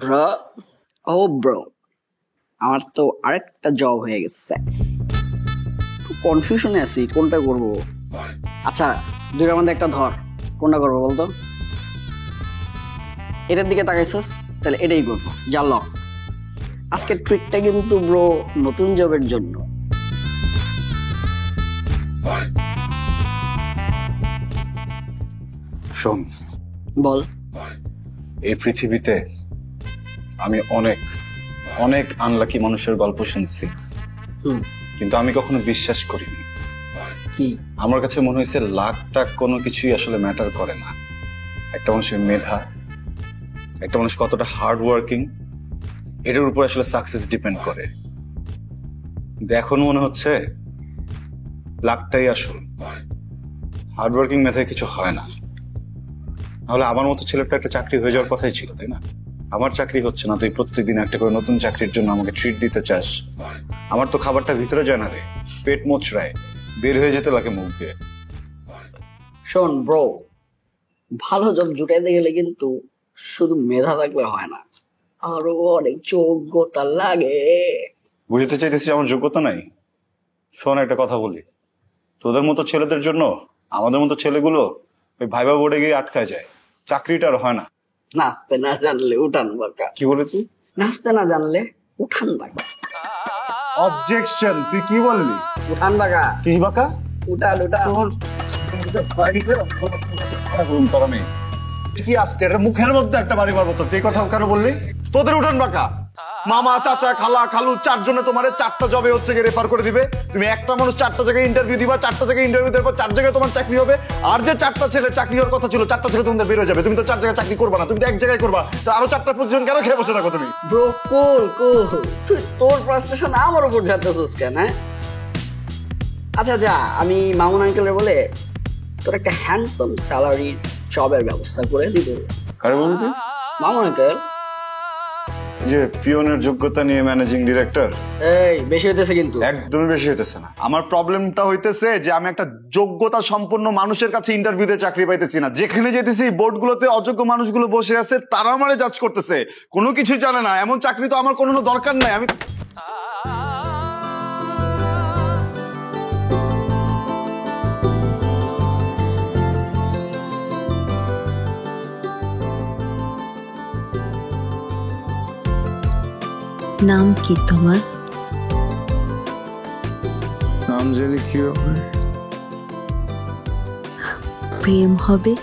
Bro, ও bro, আমার তো আরেকটা জব হয়ে গেছে। কনফিউশনে আছি কোনটা করব। আচ্ছা দুইটার মধ্যে একটা ধর, কোনটা করবো বলতো? এটার দিকে তাকাইছস, তাহলে এটাই করবো, যা লক। আজকের ট্রিকটা কিন্তু ব্রো নতুন জবের জন্য। শোন, বল। এই পৃথিবীতে আমি অনেক অনেক আনলাকি মানুষের গল্প শুনছি, কিন্তু আমি কখনো বিশ্বাস করিনি। কি? আমার কাছে মনে হয়েছে লাখ টাক কোনো কিছুই আসলে ম্যাটার করে না। একটা মানুষের মেধা, একটা মানুষ কতটা হার্ড ওয়ার্কিং, এটার উপর আসলে সাকসেস ডিপেন্ড করে। এখন মনে হচ্ছে লাখটাই আসল, হার্ড ওয়ার্কিং মেধায় কিছু হয় না। তাহলে আমার মতো ছেলের তো একটা চাকরি হয়ে যাওয়ার কথাই ছিল, তাই না? আমার চাকরি হচ্ছে না, তুই প্রত্যেকদিন একটা করে নতুন চাকরির জন্য আমাকে ট্রিট দিতে চাস। আমার তো খাবারটা ভিতরে যায় না রে, পেট মোচড়ায়, বের হয়ে যেতে লাগে মুখ দিয়ে। শোন ব্রো, ভালো জব জুটাইতে গেলে কিন্তু শুধু মেধা থাকলে হয় না, আরো অনেক যোগ্যতা লাগে। বুঝতে চাইতেছি আমার যোগ্যতা নাই? শোন একটা কথা বলি, তোদের মতো ছেলেদের জন্য আমাদের মতো ছেলেগুলো ওই ভাইবা বোর্ডে গিয়ে আটকায় যায়, চাকরিটা আর হয় না। নাচতে না জানলে উঠান বাঁকা। কি বলে তুই? নাচতে না জানলে উঠান বাঁকা। অবজেকশন, তুই কি বললি? উঠান বাঁকা। কি বাঁকা? উঠান উঠান। কি আসছে এটা মুখের মধ্যে একটা বাড়ি মারবো তো, তুই কথা কেন বললি? তোদের উঠান বাঁকা, মামা চাচা খালা খালু চারজনে তোমার 4টা জবে হচ্ছে রেফার করে দিবে। তুমি একটা মানুষ 4টা জায়গায় ইন্টারভিউ দিবা, 4টা জায়গায় ইন্টারভিউ দেওয়ার পর 4 জায়গায় তোমার চাকরি হবে। আর যে 4টা ছেলে চাকরি হওয়ার কথা ছিল, 4টা ছেলে তোমাদের বের হয়ে যাবে। তুমি তো 4 জায়গায় চাকরি করবা না, তুমি তো এক জায়গায় করবা। তো আরো 4টা পজিশন কেন খেয়ে বসে থাকো তুমি? ব্রো কুল কুল, তুই তোর ফ্রাস্ট্রেশন আমার উপর ঝাড়তেছিস কেন? হ্যাঁ আচ্ছা যা, আমি মামুন আঙ্কেলের বলে তোর একটা হ্যান্ডসাম স্যালারির জবের ব্যবস্থা করে দিব। কারে বলতে? মামুন আঙ্কেল যে পিওনের যোগ্যতা নিয়ে ম্যানেজিং ডিরেক্টর। এই বেশি হইতেছে কিন্তু। একদমই বেশি হইতেছে না। আমার প্রবলেমটা হইতেছে যে আমি একটা যোগ্যতা সম্পন্ন মানুষের কাছে ইন্টারভিউতে চাকরি পাইতেছি না। যেখানে যেতেছি বোর্ডগুলোতে অযোগ্য মানুষগুলো বসে আছে, তারা আমারে জাজ করতেছে, কোনো কিছু জানে না। এমন চাকরি তো আমার কোনো দরকার নাই। আমি নাম কি তোমার? নাম জেনে কি হবে? প্রেম হবে।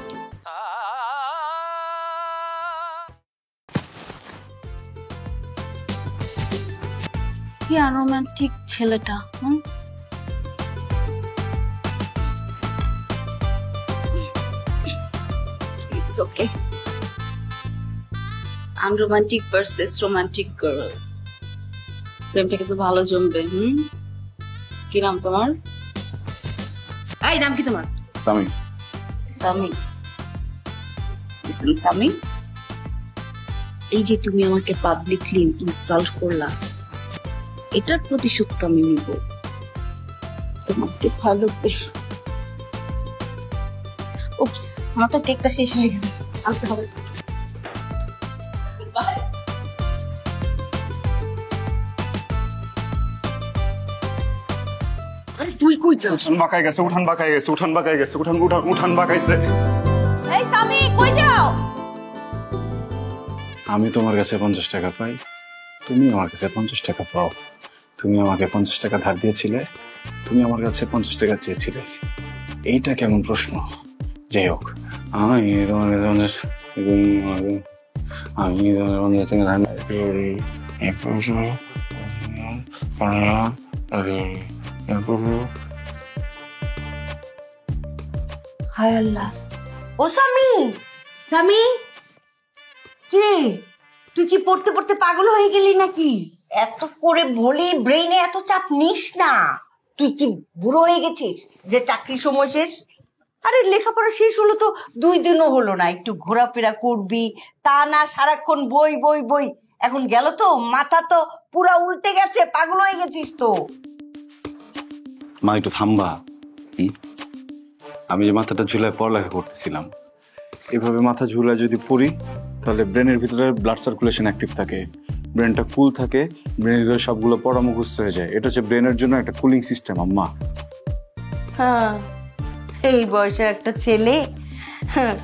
কি রোমান্টিক ছেলেটা। It's okay. Unromantic versus romantic girl, প্রেমটা কিন্তু ভালো জমবে। কি নাম তোমার? এই নাম কি তোমার? সামি। সামি। লিসেন সামি, এই যে তুমি আমাকে পাবলিকলি ইনসাল্ট করলা, এটার প্রতিশোধ আমি নিব। তোমাকে ভালোবেসে। উপস, আমার তো কেকটা শেষ হয়ে গেছে, আনতে হবে। তুই কই যাস? উঠান বাঁকায় গেছে, উঠান বাঁকায় গেছে, উঠান বাঁকায় গেছে, উঠান উঠান উঠান বাঁকাইছে। এই সামি কই যাও? আমি তোমার কাছে 50 টাকা পাই, তুমি আমার কাছে 50 টাকা পাও। তুমি আমাকে 50 টাকা ধার দিয়েছিলে, তুমি আমার কাছে 50 টাকা চেয়েছিলে। এইটা কেমন প্রশ্ন? যাই হোক, আমি তোমার কাছে 50 টাকা ধার হায় আল্লাহ। ও সামি, সামি কি তুই কি পড়তে পড়তে পাগল হয়ে গেলি নাকি? এত করে বলি ব্রেইনে এত চাপ নিস না। তুই কি বুড়ো হয়ে গেছিস যে চাকরির সময় শেষ? আরে লেখাপড়া শেষ হলো তো 2 দিনও হলো না, একটু ঘোরাফেরা করবি, তা না সারাক্ষণ বই বই বই। এখন গেল তো, মাথা তো পুরা উল্টে গেছে, পাগল হয়ে গেছিস তো। মা একটু থামবা। আমি যে মাথাটা ঝুলায় পড়ালেখা করতেছিলাম, এভাবে মাথা ঝুলায় যদি পড়ি তাহলে ব্রেনের ভিতরে ব্লাড সার্কুলেশন অ্যাক্টিভ থাকে, ব্রেনটা কুল থাকে, ব্রেনের ভিতরে সবগুলো পড়া মুখস্থ হয়ে যায়। এটা হচ্ছে ব্রেনের জন্য একটা কুলিং সিস্টেম আম্মা। হ্যাঁ, এই বয়সের একটা ছেলে হ্যাঁ,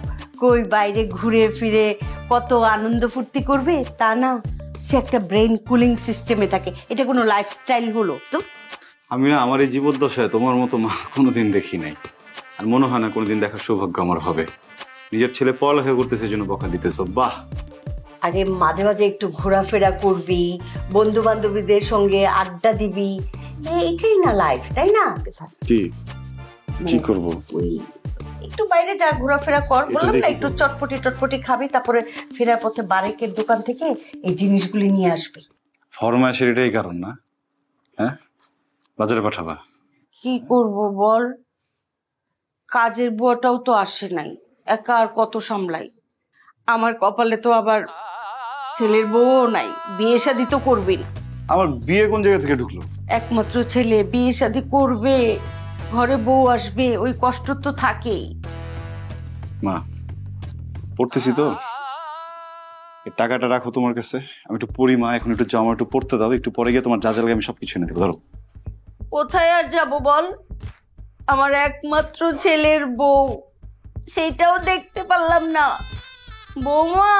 কই বাইরে ঘুরে ফিরে কত আনন্দ ফুর্তি করবে তা না, সে একটা ব্রেন কুলিং সিস্টেমে থাকে। এটা কোনো লাইফস্টাইল হলো তো? আমি না আমার এই জীবদ্দশায় তোমার মতো মা কোনোদিন দেখি নাই, আর মনে হয় না কোনোদিন দেখার সৌভাগ্য আমার হবে। নিজের ছেলে পড়ালেখা করতেছে জন্য বকা দিতেছো, বাহ। আরে মাঝে মাঝে একটু ঘোরাফেরা করবি, বন্ধু বান্ধবীদের সঙ্গে আড্ডা দিবি, এইটাই না লাইফ, তাই না? কি করব? ওই একটু বাইরে যা, ঘোরাফেরা কর, বললাম না একটু চটপটি টটপটি খাবি, তারপরে ফেরার পথে বারেকের দোকান থেকে এই জিনিসগুলি নিয়ে আসবি। ফরমাইশের এটাই কারণ না? হ্যাঁ, বাজারে পাঠাবা? কি করব বল, কাজের বুয়াটাও তো আসে নাই, একা আর কত সামলাই। আমার কপালে তো আবার ছেলের বউও নাই, বিয়ে শাদি তো করবি না। আমার বিয়ে কোন জায়গা থেকে ঢুকলো? একমাত্র ছেলে, বিয়ে শাদি করবে, ঘরে বউ আসবে, ওই কষ্ট তো থাকেই। মা, পড়তেছি তো, এই টাকাটা রাখো তোমার কাছে, আমি একটু পড়ি মা, এখন একটু জামা একটু পড়তে দাও, একটু পরে গিয়ে তোমার যা যা লাগে আমি সবকিছু এনে দেবো। ধরো। কোথায় আর যাব বল, আমার একমাত্র ছেলের বউ, সেটাও দেখতে পারলাম না। বৌমা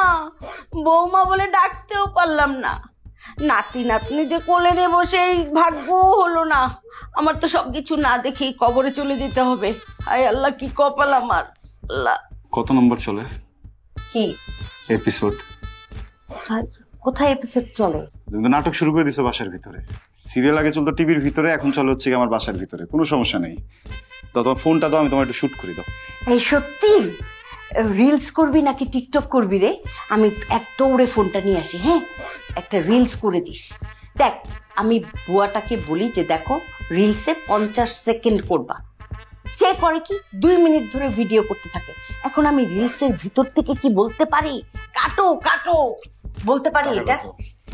বৌমা বলে ডাকতেও পারলাম না। নাতি নাতনি যে কোলে নেবো সেই ভাগ্যও হলো না। আমার তো সবকিছু না দেখেই কবরে চলে যেতে হবে। হায় আল্লাহ, কি কপাল আমার। আল্লাহ। কত নম্বর চলে কি এপিসোড? কোথায় এপিসোড চলে? তুমি তো নাটক শুরু করে দিছো বাসার ভিতরে, সিরিয়াল আগে চলতো টিভির ভিতরে, এখন চলে হচ্ছে কি আমার বাসার ভিতরে। কোনো সমস্যা নেই তো, তোমার ফোনটা দাও, আমি তোমার একটু শুট করে দাও। এই সত্যি রিলস করবি নাকি টিকটক করবি রে? আমি এক দৌড়ে ফোনটা নিয়ে আসি। হ্যাঁ, একটা রিলস করে দিস। দেখ, আমি বুয়াটাকে বলি যে দেখো রিলসে 50 সেকেন্ড করবা, সে করে কি 2 মিনিট ধরে ভিডিও করতে থাকে। এখন আমি রিলসের ভিতর থেকে কি বলতে পারি, কাটো কাটো বলতে পারি এটা?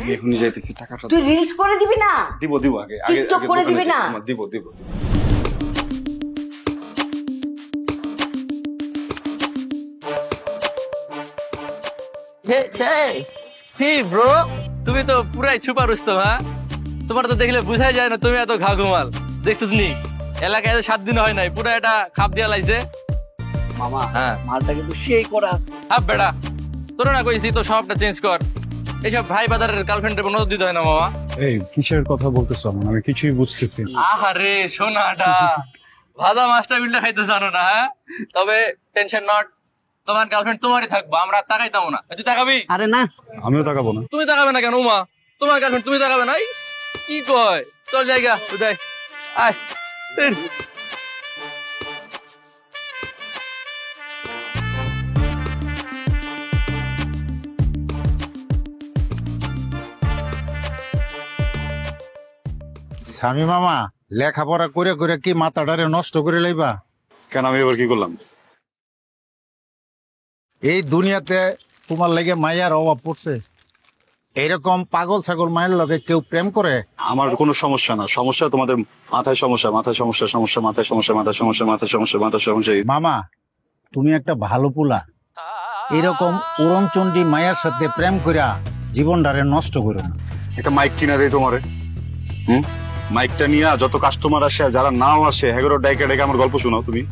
আমি এখনই যাইতেছি, টাকাটা তুই রিলস করে দিবি না? দিব দিব, আগে আগে টিকটক করে দিবি না? দিব দিব। ব্রো, তুমি তো পুরাই ছুপা রুস্তম। হ্যাঁ, তোমার তো দেখলে বুঝাই যায় না তুমি এত ঘাঘুমাল। দেখছিস নি এলাকায় 7 দিন হয় নাই, পুরো এটা খাপ দিয়া লাইছে। মামা, হ্যাঁ, মালটা কিন্তু সেই করে আছে। হাপ বেড়া, তোর না কইছি তো সবটা চেঞ্জ কর। এইসব ভাই বাজারের গার্লফ্রেন্ডের নজর দিতে হয় না মামা। এই কিসের কথা বলতেছো? আমি কিছুই বুঝতেছি না। আহারে সোনাটা, ভাজা মাছটা বিলটা খাইতে জানো না? হ্যাঁ, তবে টেনশন নট, তোমার গার্লফ্রেন্ড তোমারই থাকবো, আমরা তাকাইতাম না। তুই তাকাবি? আরে না, আমিও তাকাবো না। তুমি তাকাবে না কেন উমা? তোমার গার্লফ্রেন্ড তুমি তাকাবে না? ইস, কি কয়, চল জায়গা উদয় আয়। স্বামী মামা, লেখাপড়া করে করে কি মাথাটারে নষ্ট করে লাইবা? কেন, আমি এবার কি করলাম? এই দুনিয়াতে তোমার লাগে মায়ার অভাব পড়ছে। এইরকম পাগল ছাগল মায়ের লগে কেউ প্রেম করে? আমার কোনো সমস্যা না, সমস্যা তোমাদের মাথায় সমস্যা, মাথায় সমস্যা, সমস্যা মাথায় সমস্যা, মাথায় সমস্যা, মাথায় সমস্যা, মাথায় সমস্যা। মামা, তুমি একটা ভালো পোলা, এরকম উড়নচণ্ডী মায়ের সাথে প্রেম কইরা জীবনটারে নষ্ট করো না। একটা মাইক কিনা দেই তোমারে। মাইকটা নিয়ে যত কাস্টমার আসে আর যারা নাও আসে, হেগোরো ডাইকে ডাইকে আমার গল্প শোনাও। তুমি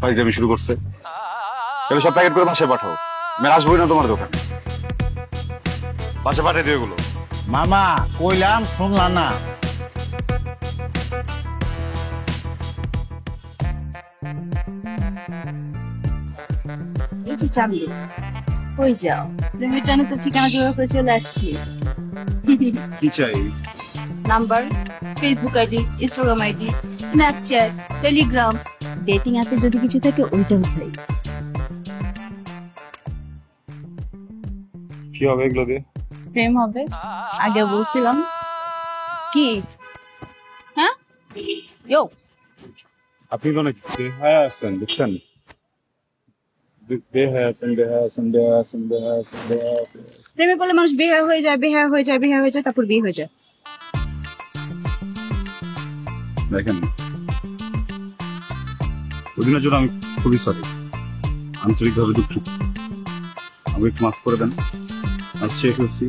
ফাইজলামি শুরু করছে, এগুলো সব প্যাকেট করে বাসায় পাঠাও। আমি আসবোই না তোমার দোকানে, বাসায় পাঠিয়ে দিও এগুলো। মামা কইলাম, শুনলা না? এই যে চাবি, কই যাও? প্রেমের টানে তো ঠিকানা জোগাড় করে চলে আসছি। কি চাই? Number, Facebook ID, Instagram ID, Snapchat, Telegram, dating অ্যাপে যদি কিছু থাকে ওইটাও চাই। কি হবে এগুলো দিয়ে? প্রেম হবে, আগে বলছিলাম। কি হ্যাঁ? ইয়ো, আপনি তো অনেক বেহায়া আছেন, বুঝছেন? বেহায়া আছেন, বেহায়া আছেন, বেহায়া আছেন, বেহায়া আছেন, বেহায়া আছেন। প্রেমে পড়লে মানুষ বেহায়া হয়ে যায়, বেহায়া হয়ে যায়, বেহায়া হয়ে যায়, তারপর বিয়ে হয়ে যায়। দেখেন, ওদিনের জন্য আমি খুবই সরি, আন্তরিকভাবে দুঃখিত। আমি একটু মাফ করে দেন। আচ্ছা এসেছি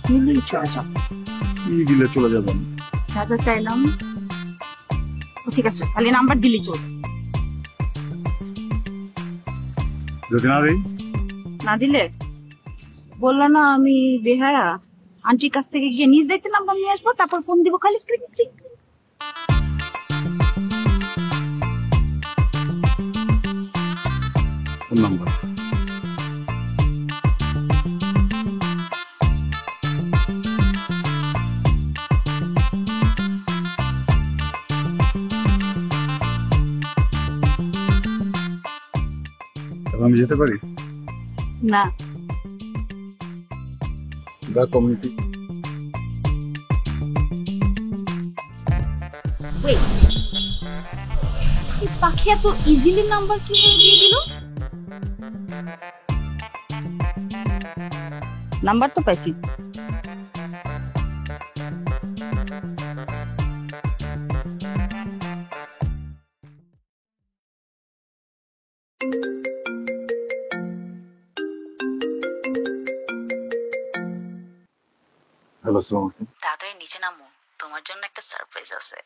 দিল্লি চলে যাও। কি দিলে চলে যাবেন? যা যা চাইলাম। তো ঠিক আছে, খালি নাম্বার দিল্লি চল। যদি না দিই না দিলে বললো না আমি বেহায়া, আন্টির কাছ থেকে গিয়ে নিজ দায়িত্বে নাম্বার নিয়ে আসবো, তারপর ফোন দিব খালি ক্রিক ক্রিক। ফোন নাম্বার আমি যেতে পারি? না বা কমিউনিটি ওয়েট, এই পাখি এত ইজিলি নাম্বার কিভাবে দিয়ে দিল? নাম্বার তো পাইছি। হ্যালো আসসালামু আলাইকুম। তাড়াতাড়ি নিচে নামো, তোমার জন্য একটা সারপ্রাইজ আছে।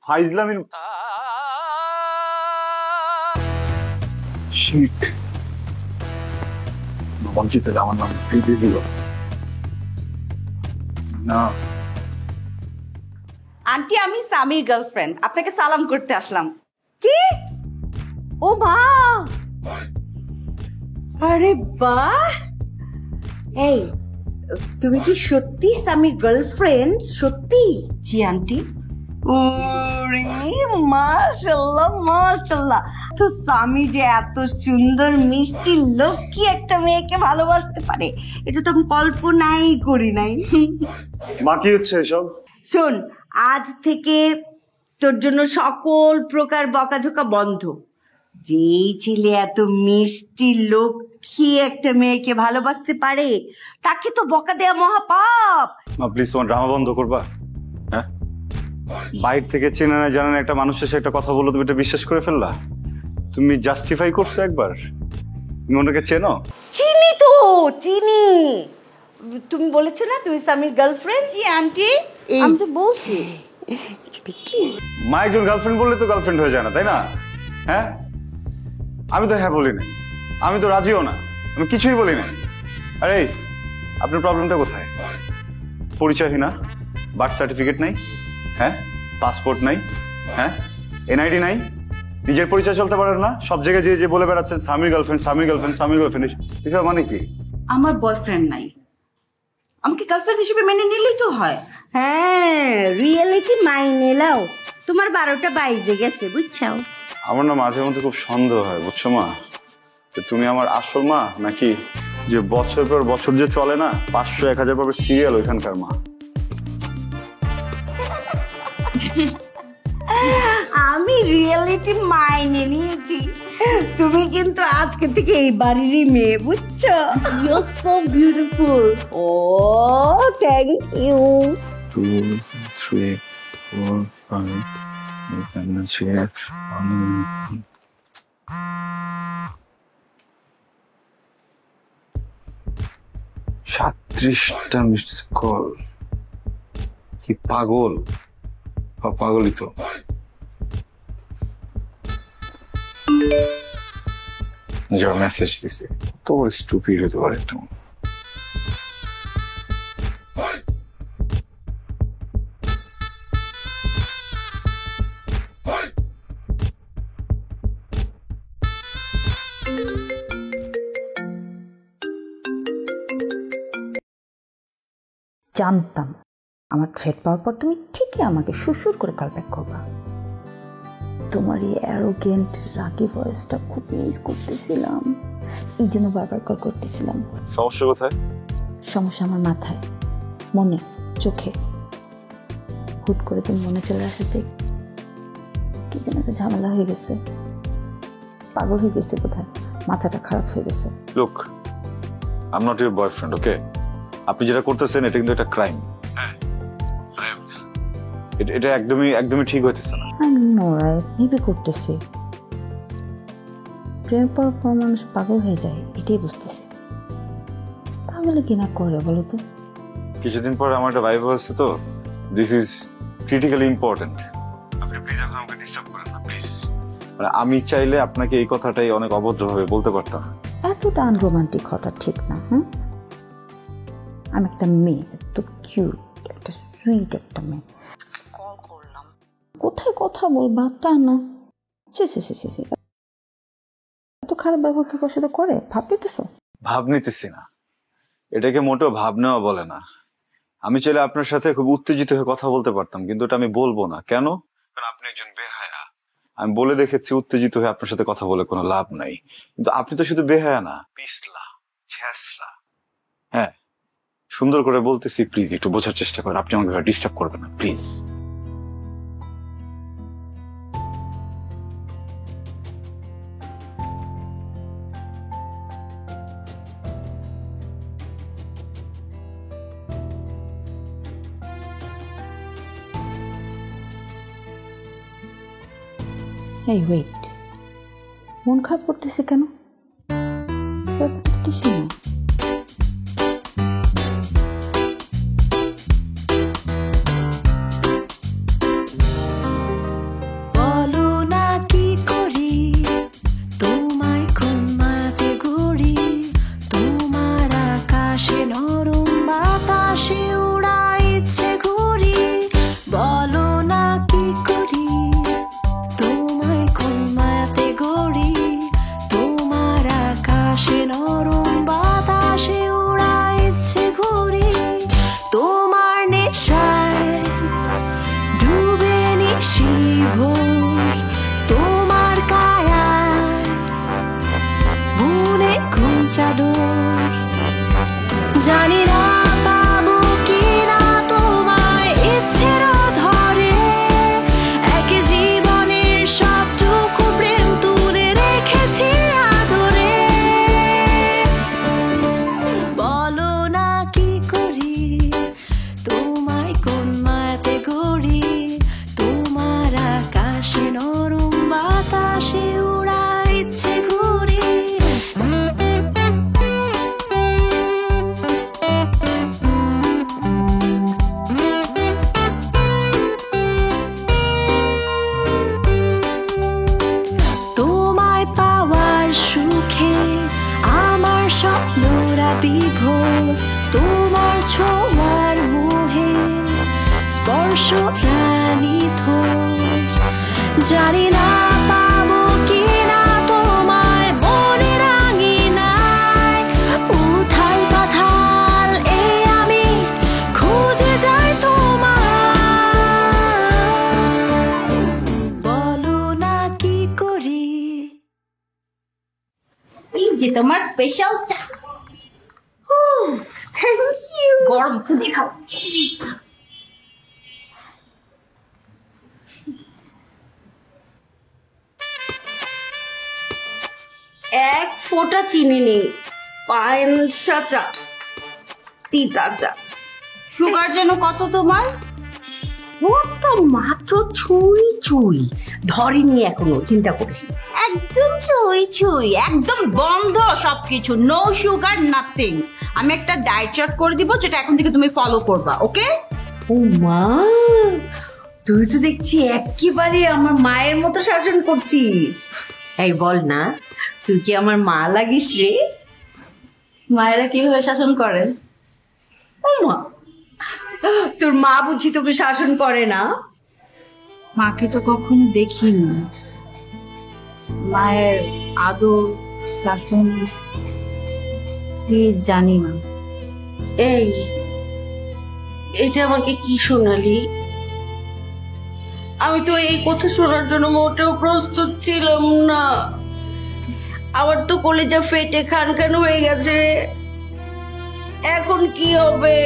ফাইজলামি শিট বঞ্চিত আমার নাম দিয়ে দিল না। আন্টি, আমি সামির গার্লফ্রেন্ড, আপনাকে সালাম করতে আসলাম। কি? ও মা, আরে বাহ! এই, তুমি কি সত্যি স্বামীর গার্লফ্রেন্ড? সত্যি? জি আন্টি। ওরে মাশাআল্লাহ মাশাআল্লাহ, তো স্বামী যে এত সুন্দর মিষ্টি লক্ষ্মী একটা মেয়েকে ভালোবাসতে পারে, এটা তো আমি কল্পনাই করি নাই। মা কি হচ্ছে এসব? শোন, আজ থেকে তোর জন্য সকল প্রকার বকাঝোকা বন্ধ। যেই ছেলে এত মিষ্টি লক্ষ্মী একটা মেয়েকে ভালোবাসতে পারে, তাকে তো বকা দেয়া মহাপাপ। মা প্লিজ তোমার ড্রামা বন্ধ করবা? হ্যাঁ, বাইরে থেকে চেনা না জানা না একটা মানুষের সাথে একটা কথা বললো, তুমি এটা বিশ্বাস করে ফেললা? তুমি জাস্টিফাই করছো একবার? তুমি ওনাকে চেনো? চিনি তো, চিনি। তুমি বলেছো না তুমি স্বামীর গার্লফ্রেন্ড? জি আন্টি, আমি তো বলছি। কি মা একজন গার্লফ্রেন্ড বললে তো গার্লফ্রেন্ড হয়ে যায় না, তাই না? হ্যাঁ, আমি তো হ্যাঁ বলি না, আমি তো রাজিও না, আমি কিছুই বলি না। আরে আপনার প্রবলেমটা কোথায়? পরিচয়হীনা, বার্থ সার্টিফিকেট নাই, হ্যাঁ, পাসপোর্ট নাই, হ্যাঁ, এনআইডি নাই, নিজের পরিচয় চলতে পারেন না, সব জায়গায় যে বলে বেড়াচ্ছেন স্বামীর গার্লফ্রেন্ড স্বামীর গার্লফ্রেন্ড স্বামীর গার্লফ্রেন্ড, এসব মানে কি? আমার বয়ফ্রেন্ড নাই, আমাকে গার্লফ্রেন্ড হিসেবে মেনে নিলেই তো হয়। হ্যাঁ, রিয়েলিটি মাইনে নাও। তোমার 12টা বাইজে গেছে, বুঝছো? আমার না মাঝে মধ্যে খুব সন্দেহ হয়, বুঝছো মা, যে তুমি আমার আসল মা নাকি যে বছর পর বছর যে চলে না 500-1000 পাবে সিরিয়াল ওইখানকার মা। আমি রিয়েলিটি মাইনে নিয়েছি। তুমি কিন্তু আজকে থেকে এই বাড়িরই মেয়ে, বুঝছো? You are so beautiful. ও থ্যাংক ইউ। 2, 3, 4, 5, 6, 37টা মিস কল। কি পাগল? পাগলই তো। যা মেসেজ দিছে তো স্টুপিড হতে পারে একটা। জানতাম আমার থ্রেড পাওয়ার পর তুমি ঠিকই আমাকে সুসুর করে কল ব্যাক করবা। তোমার এই অ্যারোগেন্ট রাগি ভয়েসটা খুব মিস করতেছিলাম, এই জন্য বারবার কল করতেছিলাম। সমস্যা কোথায়? সমস্যা আমার মাথায়, মনে, চোখে। হুট করে তুমি মনে চলে আসাতে কি যেন একটা ঝামেলা হয়ে গেছে, পাগল হয়ে গেছে কোথায়, মাথাটা খারাপ হয়ে গেছে। Look, I am not your boyfriend, okay? আপনি যেটা করতেছেন এটা কিন্তু একটা ক্রাইম। এটা একদমই ঠিক হইতেছে না। মেবি করতেছি, প্রেম পর মানুষ পাগল হয়ে যায়, এটাই বুঝতেছি। বলে কিনা করে বলো তো? কিছুদিন পরে আমার একটা ভাইব আছে তো, দিস ইজ ক্রিটিক্যালি ইম্পর্টেন্ট। আপনি প্লিজ এখন আমাকে ডিস্টার্ব করেন না প্লিজ। মানে আমি চাইলে আপনাকে এই কথাটাই অনেক অভদ্রভাবে বলতে পারতাম। এতটা আনরোমান্টিক হওয়াটা ঠিক না। হ্যাঁ, আমি একটা মেয়ে, এত কিউট একটা সুইট একটা মেয়ে, কল করলাম, কোথায় কথা বলবা তা না, সে এত খারাপ ব্যবহার কি সাথে করে ভাব নিতেছ? ভাব নিতেছি না, এটাকে মোটেও ভাব নেওয়া বলে না। আমি চাইলে আপনার সাথে খুব উত্তেজিত হয়ে কথা বলতে পারতাম, কিন্তু এটা আমি বলবো না। কেন? কারণ আপনি একজন বেহায়া। আমি বলে দেখেছি উত্তেজিত হয়ে আপনার সাথে কথা বলে কোনো লাভ নাই, কিন্তু আপনি তো শুধু বেহায়া না, পিছলা, ছ্যাসলা। হ্যাঁ, সুন্দর করে বলতেছি, প্লিজ একটু বোঝার চেষ্টা করেন। আপনি আমাকে ডিস্টার্ব করবেন না প্লিজ। এই ওয়েট, মন খারাপ করতেছে কেন? কিছু না। বলো না কি করি তোমায় কোন মাতে গড়ি, তোমার আকাশে নরম বাতাসে উড়াই ইচ্ছে ঘুরি। বলো না কি করি তোমায় কোন মাতে গড়ি, তোমার আকাশে নরম বাতাসে উড়াই ইচ্ছে ঘুরি। তোমার নেশায় ডুবে নিশিভোর, তোমার কায়ায় বুনে ঘুম চাদর। জানি না পাবো কিনা তোমায় ইচ্ছের ধরে, এক জীবনের সবটুকু প্রেম তুলে রেখেছি আদরে। বলো না কি করি তোমায় কোন মায়াতে গড়ি, তোমার আকাশে নরম বাতাসে উড়াই ইচ্ছে ঘুরি। তোমায় পাওয়ার সুখে আমার স্বপ্নরা বিভোর, তোমার ছোঁয়ার মোহে স্পর্শ রানী থোর। জানি না পাবো কিনা তোমায় বনে রাঙিনায়, উথাল পাথাল এই আমি খুঁজে যাই তোমায়। বলো না কি করি। এই যে তোমার স্পেশাল চা, থ্যাংক ইউ। গরম খুঁজে খাও। এক ফোঁটা চিনি নেই, পায়েনসা চা, তিতা চা। সুগার যেন কত তোমার? ওর তো মাত্র ছুঁই ছুঁই, ধরেনি এখনো, চিন্তা করিস না। একদম ছুঁই ছুঁই, একদম বন্ধ সবকিছু, নো সুগার নাথিং। আমি একটা ডায়েট চার্ট করে দিব যেটা এখন থেকে তুমি ফলো করবা, ওকে? ও মা, তুই তো দেখছি একেবারে আমার মায়ের মতো শাসন করছিস। এই বল না, তুই কি আমার মা লাগিস রে? মায়েরা কিভাবে শাসন করে? ও মা, তোর মা বুঝি তোকে শাসন করে না? মাকে তো কখনো দেখিনি, মায়ের আদর শাসন কি জানি না। এই, এটা আমাকে কি শোনালি? আমি তো এই কথা শোনার জন্য মোটেও প্রস্তুত ছিলাম না। আমার তো কলেজা ফেটে খান খান হয়ে গেছে রে। এখন কি হবে?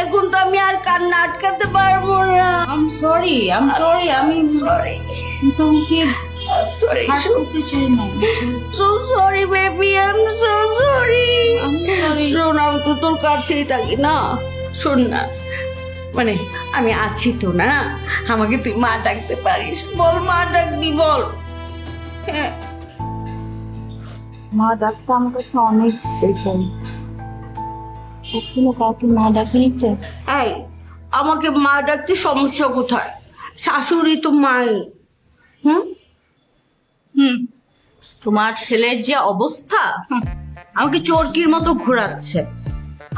এখন তো আমি আর কান্না আটকাতে পারবো না। I'm sorry, আমি সরি, তোমাকে সরি, হার্ট করতে চাই না। So sorry baby, I am so sorry. I'm sorry. শোন, আমি তো তোর কাছেই থাকি না। শোন না, মানে আমি আছি তো না, আমাকে তুই মা ডাকতে পারিস। বল মা ডাকবি, বল। হ্যাঁ, মা ডাকটা আমার কাছে অনেক স্পেশাল। কখনো কাউকে মা ডাকিনি তো? এই আমাকে মা ডাকতে সমস্যা কোথায়? শাশুড়ি তো মাই। তোমার ছেলের যে অবস্থা, আমাকে চোরকির মতো ঘোরাচ্ছে।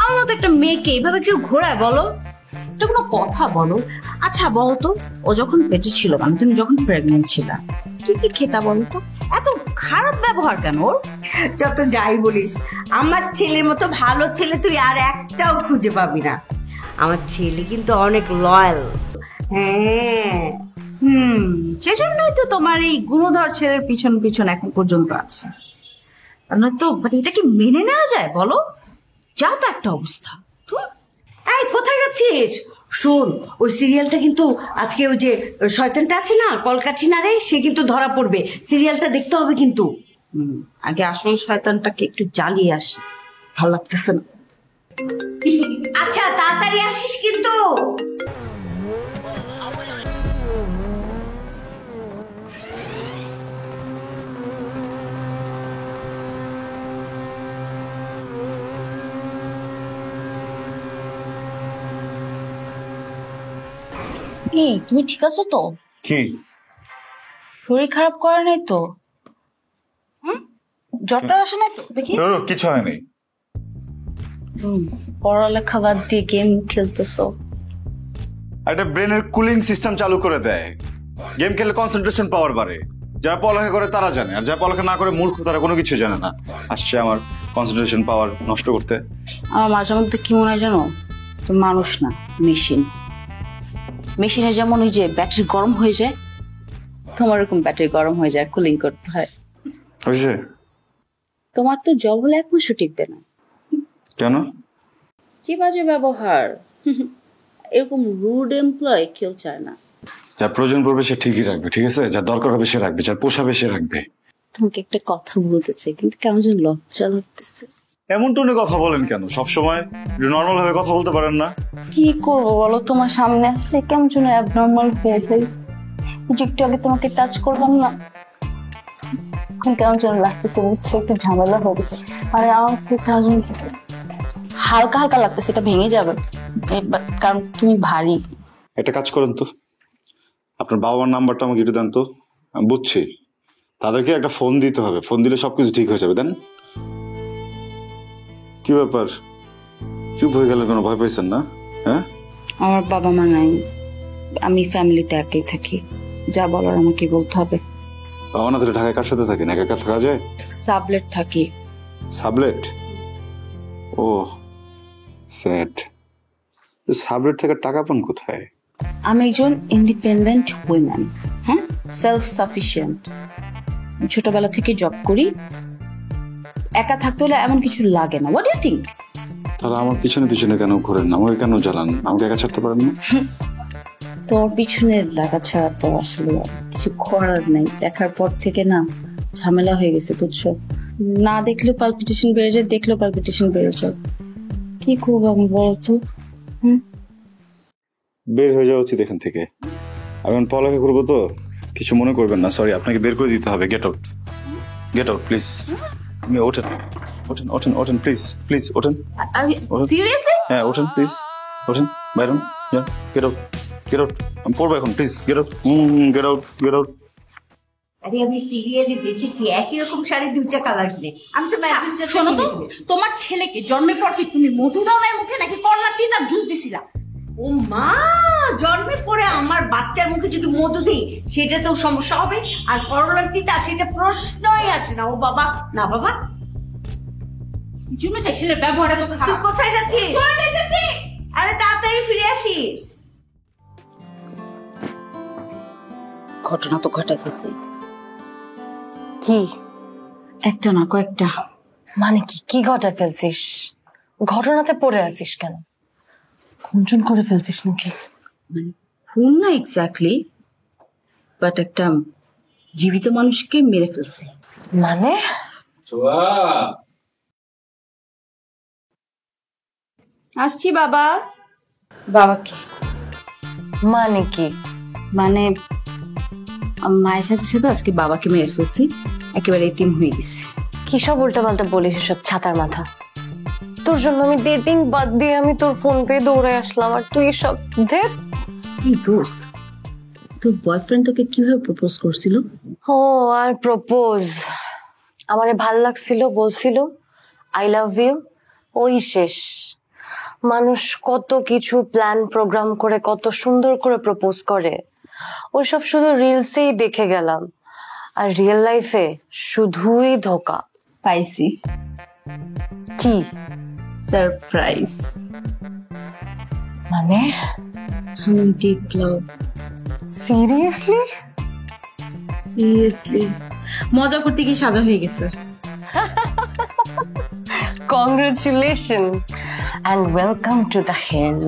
আমার মতো একটা মেয়েকে এইভাবে কেউ ঘোরায় বলো? এটা কোনো কথা বলো? আচ্ছা বলো তো, ও যখন পেটে ছিল, মানে তুমি যখন প্রেগনেন্ট ছিলা, কি কি খেতা বলো তো? এত খারাপ ব্যবহার কেন ওর? যত যাই বলিস, আমার ছেলের মতো ভালো ছেলে তুই আর একটাও খুঁজে পাবি না। আমার ছেলে কিন্তু অনেক লয়াল। হ্যাঁ, সেজন্যই তো তোমার এই গুণধর ছেলের পিছন পিছন এখন পর্যন্ত আছে। আর নয়তো মানে এটা কি মেনে নেওয়া যায় বলো? যা তো একটা অবস্থা। এই কোথায় যাচ্ছিস? শোন, ওই সিরিয়ালটা কিন্তু আজকে ওই যে শয়তানটা আছে না, কলকাঠি নারে, সে কিন্তু ধরা পড়বে। সিরিয়ালটা দেখতে হবে কিন্তু। আগে আসল শয়তানটাকে একটু জ্বালিয়ে আসি, ভালো লাগতেছে না। আচ্ছা তাড়াতাড়ি আসিস কিন্তু। এই তুমি ঠিক আছো তো? কি? শরীর খারাপ করে নাই তো? জ্বরটা আসে নাই তো? দেখি কিছু হয়নি। পড়ালেখা বাদ দিয়ে গেম খেলতেছো। একটা ব্রেনের কুলিং সিস্টেম চালু করে দেয়। গেম খেলে কনসেন্ট্রেশন পাওয়ার বাড়ে। যারা পড়ালেখা করে তারা জানে, আর যারা পড়ালেখা না করে মূর্খ তারা কোনো কিছু জানে না। আসছে আমার কনসেন্ট্রেশন পাওয়ার নষ্ট করতে। আমার মাঝে মধ্যে কি মনে হয় জানো, তো মানুষ না, মেশিন। মেশিনে যেমন ওই যে ব্যাটারি গরম হয়ে যায়, তোমার এরকম ব্যাটারি গরম হয়ে যায়, কুলিং করতে হয়। বুঝছে? তোমার তো জব হলে 1 মাসও টিকবে না। কেন? যে বাজে ব্যবহার, এরকম রুড এমপ্লয় কেউ চায় না। যার প্রয়োজন পড়বে সে ঠিকই রাখবে, ঠিক আছে? যার দরকার হবে সে রাখবে, যার পোষাবে সে রাখবে। তোমাকে একটা কথা বলতে চাই, কিন্তু কেমন যেন লজ্জা লাগতেছে। এমন টোনে কথা বলেন কেন? সবসময় নর্মাল ভাবে কথা বলতে পারেন না? কি করবো বলো, তোমার সামনে আসলে কেমন যেন অ্যাবনর্মাল হয়ে যায়। যে একটু আগে তোমাকে টাচ করলাম না, এখন কেমন যেন লাগতেছে, বুঝছো? একটু ঝামেলা হয়ে গেছে। মানে আমার খুব কেমন যেন হালকা হালকা লাগতেছে, এটা ভেঙে যাবে কারণ তুমি ভারী। একটা কাজ করেন তো, আপনার বাবা মার নাম্বারটা আমাকে একটু দেন তো। আমি বুঝছি তাদেরকে একটা ফোন দিতে হবে, ফোন দিলে সবকিছু ঠিক হয়ে যাবে। দেন। কি ব্যাপার, চুপ হয়ে গেলেন? কোনো ভয় পাইছেন না? হ্যাঁ, আমার বাবা মা নাই, আমি ফ্যামিলিতে একাই থাকি, যা বলার আমাকে বলতে হবে। বাবা না তাহলে ঢাকায় কার সাথে থাকেন? একা একা থাকা যায়? সাবলেট থাকি। সাবলেট? ও স্যাড। সাবলেট থেকে টাকা পান কোথায়? আমি একজন ইন্ডিপেন্ডেন্ট উইম্যান, হ্যাঁ, সেলফ সাফিসিয়েন্ট। ছোটবেলা থেকে জব করি, একা থাকতে হলে এমন কিছু লাগে না। What do you think? তাহলে আমার পিছনে পিছনে কেন ঘোরেন? আমাকে কেন জ্বালান? আমাকে একা ছাড়তে পারেন না? তোর পিছনে লাগা ছাড়া তো আসলে কিছু করার নেই। দেখার পর থেকে না ঝামেলা হয়ে গেছে, বুঝছো? না দেখলেও পালপিটেশন বেড়ে যায়, দেখলেও পালপিটেশন বেড়ে যায়। কি করবো আমি বলতো? বের হয়ে যাওয়া উচিত এখান থেকে। আমি পড়ালেখা করবো তো, কিছু মনে করবেন না। সরি, আপনাকে বের করে দিতে হবে। Get out, get out please. আপনি ওঠেন, ওঠেন, ওঠেন, ওঠেন প্লিজ, প্লিজ ওঠেন। সিরিয়াসলি? হ্যাঁ ওঠেন প্লিজ, ওঠেন, Byron, get out, get out. আমি পড়বো এখন, please get out, get out, get out. আরে আমি সিরিয়ালে দেখেছি একই রকম শাড়ি 2টা কালার কিনে। আমি তো ম্যাচিংটা শোনো তো, তোমার ছেলেকে জন্মের পর কি তুমি মধু দাও নাই মুখে, নাকি করলা দিয়ে তার জুস দিছিলা? ও মা, জন্মের পরে আমার বাচ্চার মুখে যদি মধু দিই সেটাতেও সমস্যা হবে, আর করলার তিতা সেটা প্রশ্নই আসে না। ও বাবা, না বাবা। জন্য তাই ছেলের ব্যবহার এত তুই খারাপ। কোথায় যাচ্ছিস? চলে যাইতেছি। আরে তাড়াতাড়ি ফিরে আসিস। ঘটনা তো ঘটাইতেছি, কি একটা না কয়েকটা। মানে কি কি ঘটায় ফেলছিস? ঘটনাতে পড়ে আসিস কেন? খুনচুন করে ফেলছিস নাকি? খুন না এক্স্যাক্টলি, বাট একটা জীবিত মানুষকে মেরে ফেলছি। মানে আসছি বাবা। বাবাকে মানে কি? মানে মায়ের সাথে সাথে আজকে বাবাকে মেরে ফেলছি, একেবারে এতিম হয়ে গেছি। কি সব উল্টা পাল্টা বলিস, সব ছাতার মাথা। তোর জন্য আমি ডেটিং বাদ দিয়ে আমি তোর ফোন পে দৌড়ে আসলাম আর তুই সব দেখ। এই দোস্ত, তোর বয়ফ্রেন্ড তোকে কিভাবে প্রপোজ করছিল? ও আর প্রপোজ, আমারে ভাল লাগছিল, বলছিল আই লাভ ইউ, ওই শেষ। মানুষ কত কিছু প্ল্যান প্রোগ্রাম করে কত সুন্দর করে প্রপোজ করে, ওইসব শুধু রিলসেই দেখে গেলাম, আর রিয়েল লাইফে শুধুই ধোকা পাইছি, কি সারপ্রাইজ। মানে আমি ডিপ লাভ। সিরিয়াসলি? সিরিয়াসলি, মজা করতে গিয়ে সাজা হয়ে গেছে। Congratulation and welcome to the hell.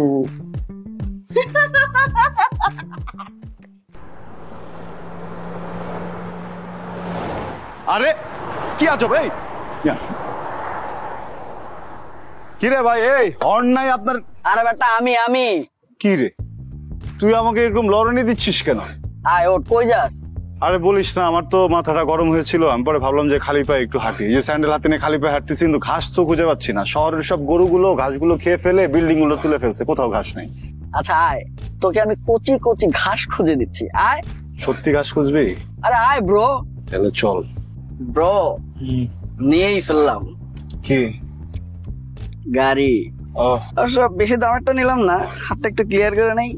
আরে কি আজব এই কি রে ভাই, এই হর্ন নাই আপনার? আরে বেটা আমি কি রে, তুই আমাকে এরকম লড়ানি দিচ্ছিস কেন? আয় ওঠ, কই যাস? আরে বলিস না, আমার তো মাথাটা গরম হয়েছিল। আমি পরে ভাবলাম যে খালি পায়ে একটু হাঁটি, এই যে স্যান্ডেল হাতে নিয়ে খালি পায়ে হাঁটতেছি, কিন্তু ঘাস তো খুঁজে পাচ্ছি না। শহরের সব গরুগুলো ঘাসগুলো খেয়ে ফেলে বিল্ডিং গুলো তুলে ফেলছে, কোথাও ঘাস নাই। আচ্ছা আয়, তোকে আমি কচি কচি ঘাস খুঁজে দিচ্ছি, আয়। সত্যি ঘাস খুঁজবি? আরে আয় ব্রো। তাহলে চল। ব্রো, নিয়েই ফেললাম। কি গাড়ি? ও অবশ্য বেশি দামেরটা নিলাম না, হাতটা একটু ক্লিয়ার করে নেই,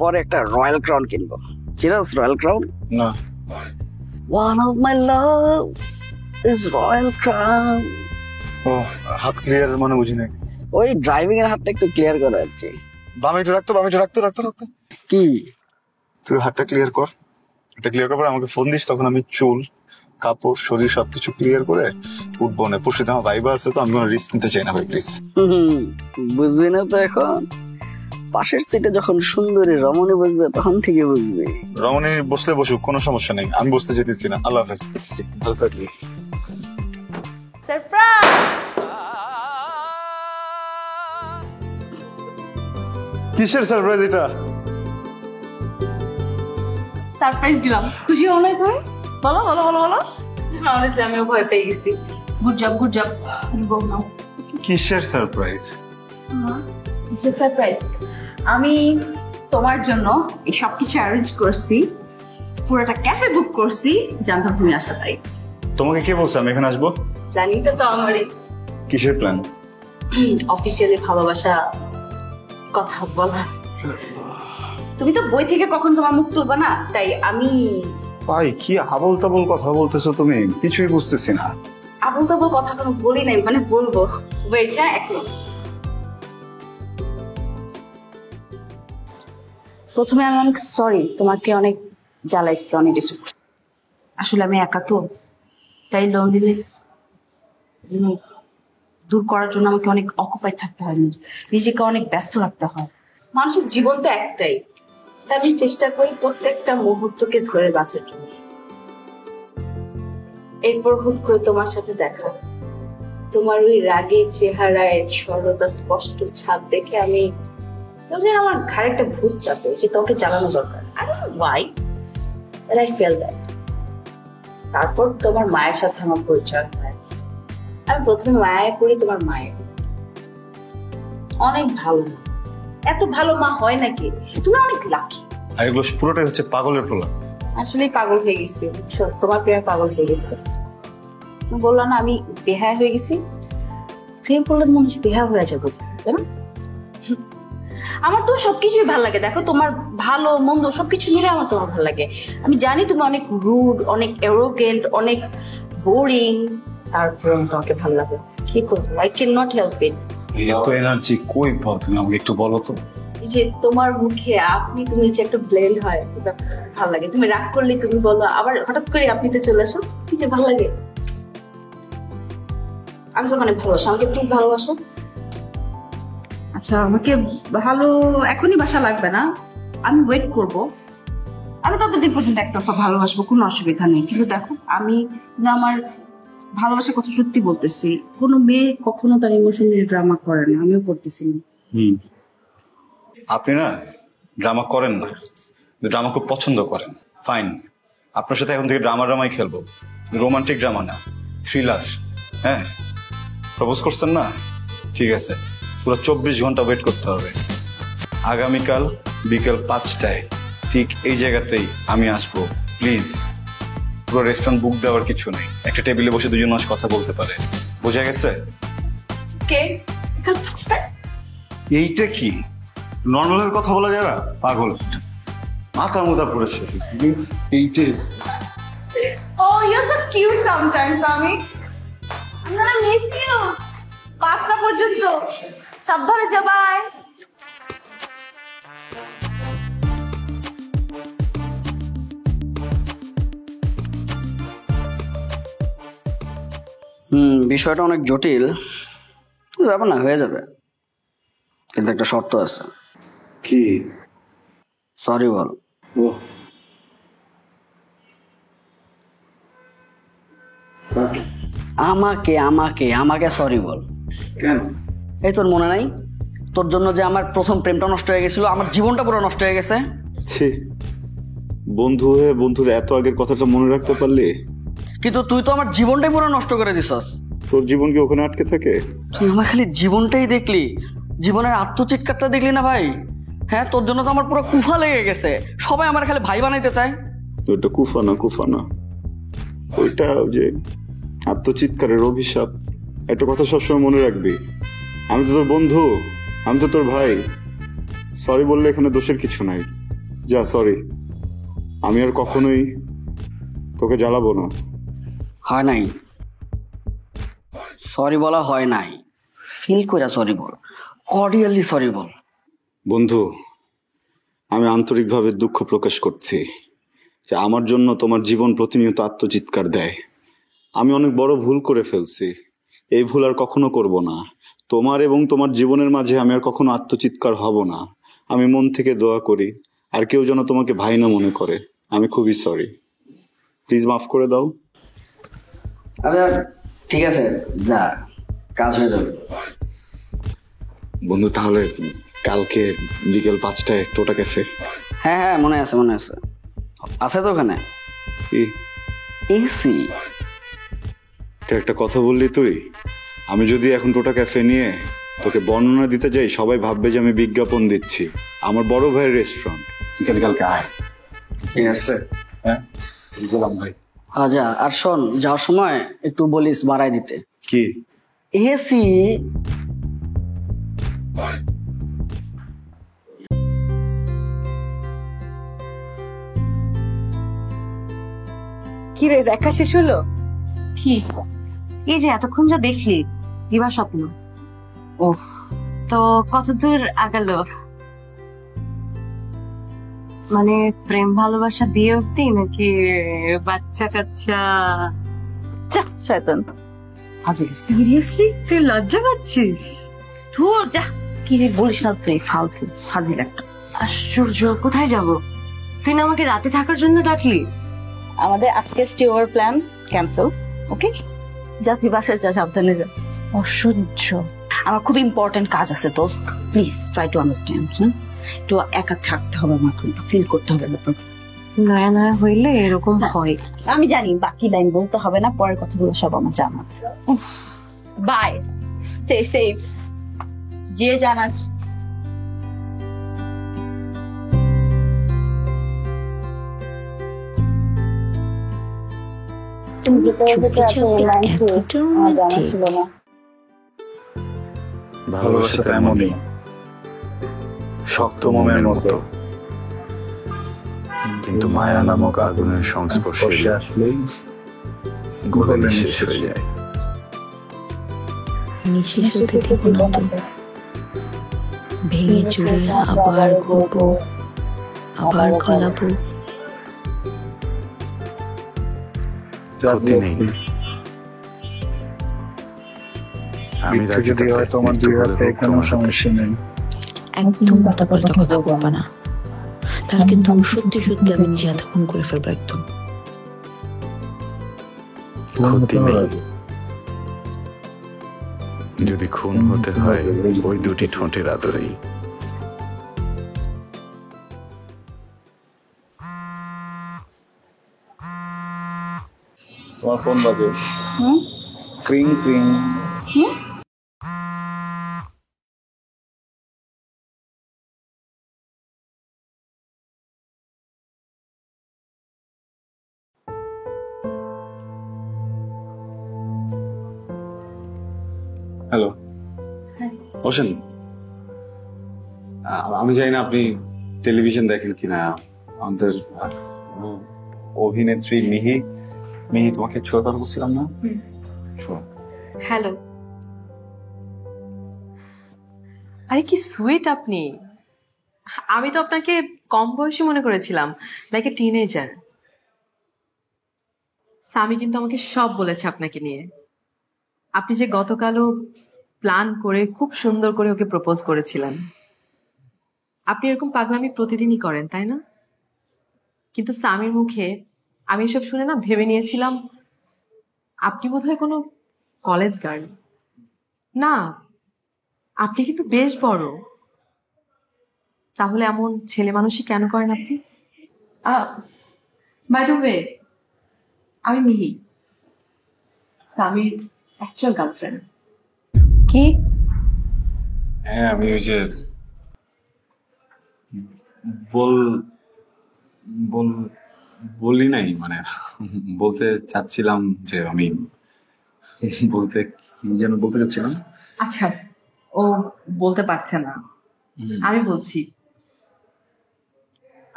পরে একটা রয়্যাল ক্রাউন কিনবো। চিরস রয়্যাল ক্রাউন? না, One of my love is Royal Crown. ও হাত ক্লিয়ার মানে বুঝি নাই। ওই ড্রাইভিং এর হাতটা একটু ক্লিয়ার করে আর কি। বামে একটু রাখতো। কি? তুই হাতটা ক্লিয়ার কর, এটা ক্লিয়ার করার পর আমাকে ফোন দিস, তখন আমি চুল কাপড় শরীর সবকিছু ক্লিয়ার করে উঠবো। না পরশু আমার ভাইবা আছে, তো আমি কোনো রিস্ক নিতে চাই না ভাই, প্লিজ। বুঝবি না তো এখন, পাশের সিটে যখন সুন্দরী রমণী বসবে তখন ঠিকই বুঝবি। রমণী বসলে বসুক, কোনো সমস্যা নেই, আমি বসতে যেতেছি না। আল্লাহ হাফেজ। কিসের সারপ্রাইজ এটা? সারপ্রাইজ দিলাম, খুশি হও নাই তুমি? বলো বলো বলো বলো। অনেস্টলি আমিও ভয় পেয়ে গেছি। Good job good job. Go now. কিসের সারপ্রাইজ? কিসের সারপ্রাইজ? আমি তোমার জন্য এই সব কিছু অ্যারেঞ্জ করছি, পুরোটা ক্যাফে বুক করছি, জানতাম তুমি আসবে তাই। তোমাকে কে বলছে আমি এখানে আসবো? প্ল্যানিংটা তো আমারই। কিসের প্ল্যান? অফিসিয়ালি ভালোবাসা কথা বলা। তুমি তো বই থেকে কখন তোমার মুখ তুলবা না, তাই আমি। ভাই কি আবল তাবল কথা বলতেছো তুমি, কিছুই বুঝতেছি না। আবল তাবল কথা কোনো বলি নাই, মানে বলবো। ওয়েট, হ্যাঁ এক মিনিট। প্রথমে আমি অনেক সরি, তোমাকে অনেক জ্বালাইছি, অনেক কিছু। আসলে আমি একা তো, তাই লোনলিনেস দূর করার জন্য আমাকে অনেক অকুপাইড থাকতে হয়, নিজেকে অনেক ব্যস্ত রাখতে হয়। মানুষের জীবন তো একটাই, তাই আমি চেষ্টা করি প্রত্যেকটা মুহূর্তকে ধরে বাঁচার জন্য। এরপর হুট করে তোমার সাথে দেখা, তোমার ওই রাগে চেহারায় সরলতা স্পষ্ট ছাপ দেখে আমি আমার ঘাড়ে একটা ভূত চাপে যে তোকে জ্বালানো দরকার। I don't know why, but I felt that. তারপর তোমার মায়ের সাথে আমার পরিচয় হয়। আমি প্রথমে মায়ায় পড়ি তোমার মায়ের। অনেক ভালো মা, এত ভালো মা হয় নাকি? তুমি অনেক লাকি। আর এগুলো পুরোটাই হচ্ছে পাগলের প্রলাপ। আসলেই পাগল হয়ে গেছি, বুঝছো? তোমার প্রেমে পাগল হয়ে গেছে। বললাম না আমি বেহায়া হয়ে গেছি। প্রেম করলে তো মানুষ বেহায়া হয়ে যাবে, তাই না? আমার তো সবকিছুই ভালো লাগে। দেখো, তোমার ভালো মন্দ সবকিছু মিলে আমার তোমার ভালো লাগে। আমি জানি তুমি অনেক রুড, অনেক অ্যারোগেন্ট, অনেক বোরিং, তারপর তোমাকে ভালো লাগে। কি করবো? I can not help it. এত এনার্জি কই পাও তুমি, আমাকে একটু বলো তো। এই যে তোমার মুখে আপনি তুমি যে একটা ব্লেন্ড হয়, এটা ভালো লাগে। তুমি রাগ করলে তুমি বলো, আবার হঠাৎ করে আপনিতে চলে আসো, কি যে ভালো লাগে। আমি তো অনেক ভালোবাসি, আমাকে প্লিজ ভালোবাসো। আচ্ছা, আমাকে ভালো এখনই বাসা লাগবে না, আমি ওয়েট করব। আমি ততদিন পর্যন্ত একতরফা ভালোবাসবো, কোনো অসুবিধা নেই। কিন্তু দেখো, আমি না আমার ভালোবাসার কথা সত্যি বলতেছি। কোনো মেয়ে কখনো তার ইমোশনাল ড্রামা করে না, আমিও করতেছি না। আপনি না ড্রামা করেন না, ড্রামা খুব পছন্দ করেন। ফাইন, আপনার সাথে এখন থেকে ড্রামাই খেলবো, রোমান্টিক ড্রামা না, থ্রিলার। হ্যাঁ, প্রপোজ করছেন না, ঠিক আছে, পুরো 24 ঘন্টা ওয়েট করতে হবে। আগামীকাল বিকেল 5টায় ঠিক এই জায়গাতেই আমি আসবো। প্লিজ, পুরো রেস্টুরেন্ট বুক দেওয়ার কিছু নেই, একটা টেবিলে বসে দুজন মানুষ কথা বলতে পারে। বোঝা গেছে? এইটা কি নর্মাল কথা বলা যায় না? পাগল, মাথা মুথা পড়েছে। এইটা Oh, you're so cute sometimes, Sami. I'm gonna miss you. 5টা পর্যন্ত সাবধানে যা, বাই। বিষয়টা অনেক জটিল, ব্যাপার না, হয়ে যাবে, কিন্তু একটা শর্ত আছে। কি? সরি বল। আমাকে আমাকে আমাকে সরি বল। কেন? এই তোর মনে নাই তোর জন্য যে আমার প্রথম প্রেমটা নষ্ট হয়ে গেছিল, আমার জীবনটা পুরো নষ্ট হয়ে গেছে। বন্ধু হয়ে বন্ধুর এত আগের কথাটা মনে রাখতে পারলি? কিন্তু তুই তো আমার জীবনটাই পুরো নষ্ট করে দিছস। তোর জীবন কি ওখানে আটকে থাকে? তুই আমার খালি জীবনটাই দেখলি, জীবনের আত্মচিৎকারটা দেখলি না ভাই? হ্যাঁ, তোর জন্য তো আমার পুরো কুফা লেগে গেছে, সবাই আমার খালি ভাই বানাইতে চায়। ওইটা কুফা না, ওইটা যে আত্মচিৎকারের অভিশাপ। একটা কথা সবসময় মনে রাখবি, আমি তো তোর বন্ধু, আমি তো তোর ভাই। সরি বললে এখানে দোষের কিছু নাই। যা, সরি, আমি আর কখনোই তোকে জ্বালাবো না। হয় নাই, সরি বলা হয় নাই, ফিল করে সরি বল, কর্ডিয়ালি সরি বল। বন্ধু, আমি আন্তরিকভাবে দুঃখ প্রকাশ করছি যে আমার জন্য তোমার জীবন প্রতিনিয়ত আত্মচিৎকার দেয়। আমি অনেক বড় ভুল করে ফেলছি, এই ভুল আর কখনো করব না। তোমার এবং তোমার জীবনের মাঝে আমি আর কখনো আত্মচিৎকার হব না। আমি মন থেকে দোয়া করি আর কেউ যেন তোমাকে ভাই না মনে করে। আমি খুবই সরি, প্লিজ মাফ করে দাও। আচ্ছা ঠিক আছে, যা, কাজ হয়ে যাবে। বন্ধু, তাহলে কালকে বিকেল 5টায় টোটা ক্যাফে। হ্যাঁ হ্যাঁ, মনে আছে মনে আছে, আছে তো ওখানে এসি। একটা কথা বললি তুই, আমি যদি এখন টোটা ক্যাফে নিয়ে তোকে বর্ণনা দিতে যাই, সবাই ভাববে যে আমি বিজ্ঞাপন দিচ্ছি। আমার বড় ভাইয়ের রেস্টুরেন্ট, তুই কালকে আয়। ঠিক আছে, হ্যাঁ বললাম ভাই। আচ্ছা, আর শোন, যাওয়ার সময় একটু বলিস বাড়াই দিতে। কি? এসি। কি রে, দেখা শেষ হলো? কি? এই যে এতক্ষণ যা দেখলি দিবা স্বপ্ন। ও তো কতদূর আগালো? মানে প্রেম ভালোবাসা বিয়ে অব্দি, নাকি বাচ্চা কাচ্চা? শয়তান। সিরিয়াসলি তুই লজ্জা পাচ্ছিস? ধুর যা, কি যে বলিস না তুই, ফালতু ফাজিল একটা। আশ্চর্য, কোথায় যাব? তুই না আমাকে রাতে থাকার জন্য ডাকলি। আমাদের আজকে স্টে ওভার প্ল্যান ক্যান্সেল, ওকে? যা, তুই বাসায় যা, সাবধানে যা। অসহ্য, আমার খুব ইম্পর্টেন্ট কাজ আছে তো, প্লিজ ট্রাই টু আন্ডারস্ট্যান্ড। একটু একা থাকতে হবে, আমাকে একটু ফিল করতে হবে ব্যাপার। নয়া নয়া হইলে এরকম হয়। আমি জানি, বাকি লাইন বলতে হবে না, পরের কথাগুলো সব আমার জানা আছে। বাই, স্টে সেফ, যে জানা। ভালোবাসা তো এমনই, শক্ত মোমের মতো, কিন্তু মায়া নামক আগুনের সংস্পর্শে আসলেই গলে নিঃশেষ হয়ে যায়। নিঃশেষ হতে দিব না তো, ভেঙে চুরে আবার ঘুরবো, আবার গলাবো। ক্ষতি নেই, আমি রাজি থাকতে তোমার দুই হাতে কোনো সমস্যা নেই। একদম উল্টাপাল্টা কথা বলবা না, তাহলে কিন্তু সত্যি সত্যি আমি নিজে হাতে খুন করে ফেলবো একদম। ক্ষতি নেই, যদি খুন হতে হয় ওই দুটি ঠোঁটের আদরেই। তোমার ফোন বাজে, ক্রিং ক্রিং। হ্যালো বসেন। আমি জানি না আপনি টেলিভিশন দেখেন কিনা, আমাদের অভিনেত্রী মিহি তোমাকে ছোট কথা বলছিলাম না? শোনো। হ্যালো। আরে কি সুইট আপনি। আমি তো আপনাকে কম বয়সী মনে করেছিলাম, লাইক এ টিনেজার। স্বামী কিন্তু আমাকে সব বলেছে আপনাকে নিয়ে। আপনি যে গতকালও প্ল্যান করে খুব সুন্দর করে ওকে প্রপোজ করেছিলেন। আপনি এরকম পাগলামি প্রতিদিনই করেন, তাই না? কিন্তু স্বামীর মুখে আমি এসব শুনে না ভেবে নিয়েছিলাম আপনি বোধহয় কোনো কলেজ গার্ল। না, আপনি কিন্তু বেশ বড়। তাহলে এমন ছেলে মানুষই কেন করেন আপনি? বাই দ্য ওয়ে, আমি মিহি, স্বামীর অ্যাকচুয়াল গার্লফ্রেন্ড। কি? হ্যাঁ, আমি ওই যে বলি নাই, মানে বলতে চাচ্ছিলাম যে আমি বলতে কি যেন বলতে চাচ্ছিলাম। আচ্ছা, ও বলতে পারছে না। আমি বলছি,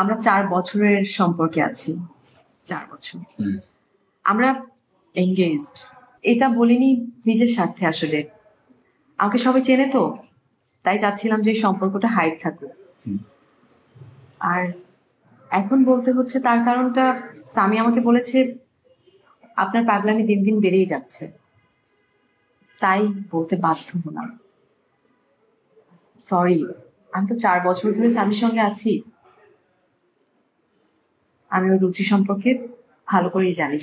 আমরা 4 বছরের সম্পর্কে আছি। 4 বছর আমরা এঙ্গেজড। এটা বলিনি নিজের স্বার্থে, আসলে আমাকে সবাই চেনে তো, তাই চাচ্ছিলাম যে সম্পর্কটা হাইট থাকুক। আর এখন বলতে হচ্ছে তার কারণটা স্বামী আমাকে বলেছে আপনার পাগলামি দিন দিন বেড়েই যাচ্ছে, তাই বলতে বাধ্য হলাম। সরি, আমি তো 4 বছর ধরে স্বামীর সঙ্গে আছি। আমি ওর রুচি সম্পর্কে ভালো করেই জানি।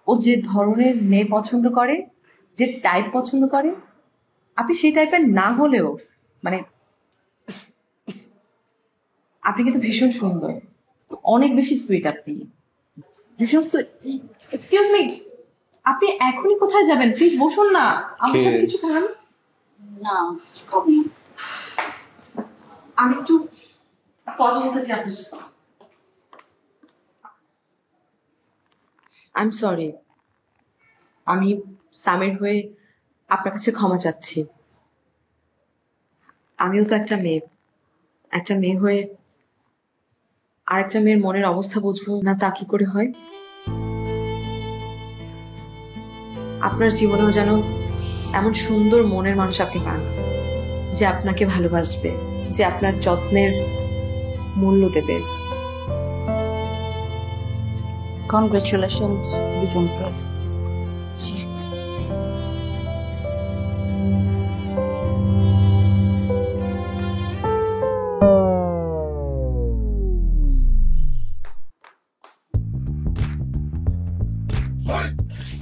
ও যে ধরনের মেয়ে পছন্দ করে, যে টাইপ পছন্দ করে, আপনি সেই টাইপের না হলেও, মানে আপনি কিন্তু ভীষণ সুন্দর, অনেক বেশি সুইট। আপনি ভীষণ সুইট। এক্সকিউজ মি, আপনি এখনই কোথায় যাবেন? প্লিজ বসুন না, আমার সাথে কিছু খান না। আমি একটু কথা বলতেছি আপনার সাথে। আই এম সরি, আমি স্বামীর হয়ে আপনার কাছে ক্ষমা চাচ্ছি। আমিও তো একটা মেয়ে হয়ে আর একটা মেয়ের মনের অবস্থা বুঝবো না, তা কি করে হয়? আপনার জীবনেও যেন এমন সুন্দর মনের মানুষ আপনি পান, যে আপনাকে ভালোবাসবে, যে আপনার যত্নের মূল্য দেবে। কনগ্রেচুলেশনস বিজনপ্র।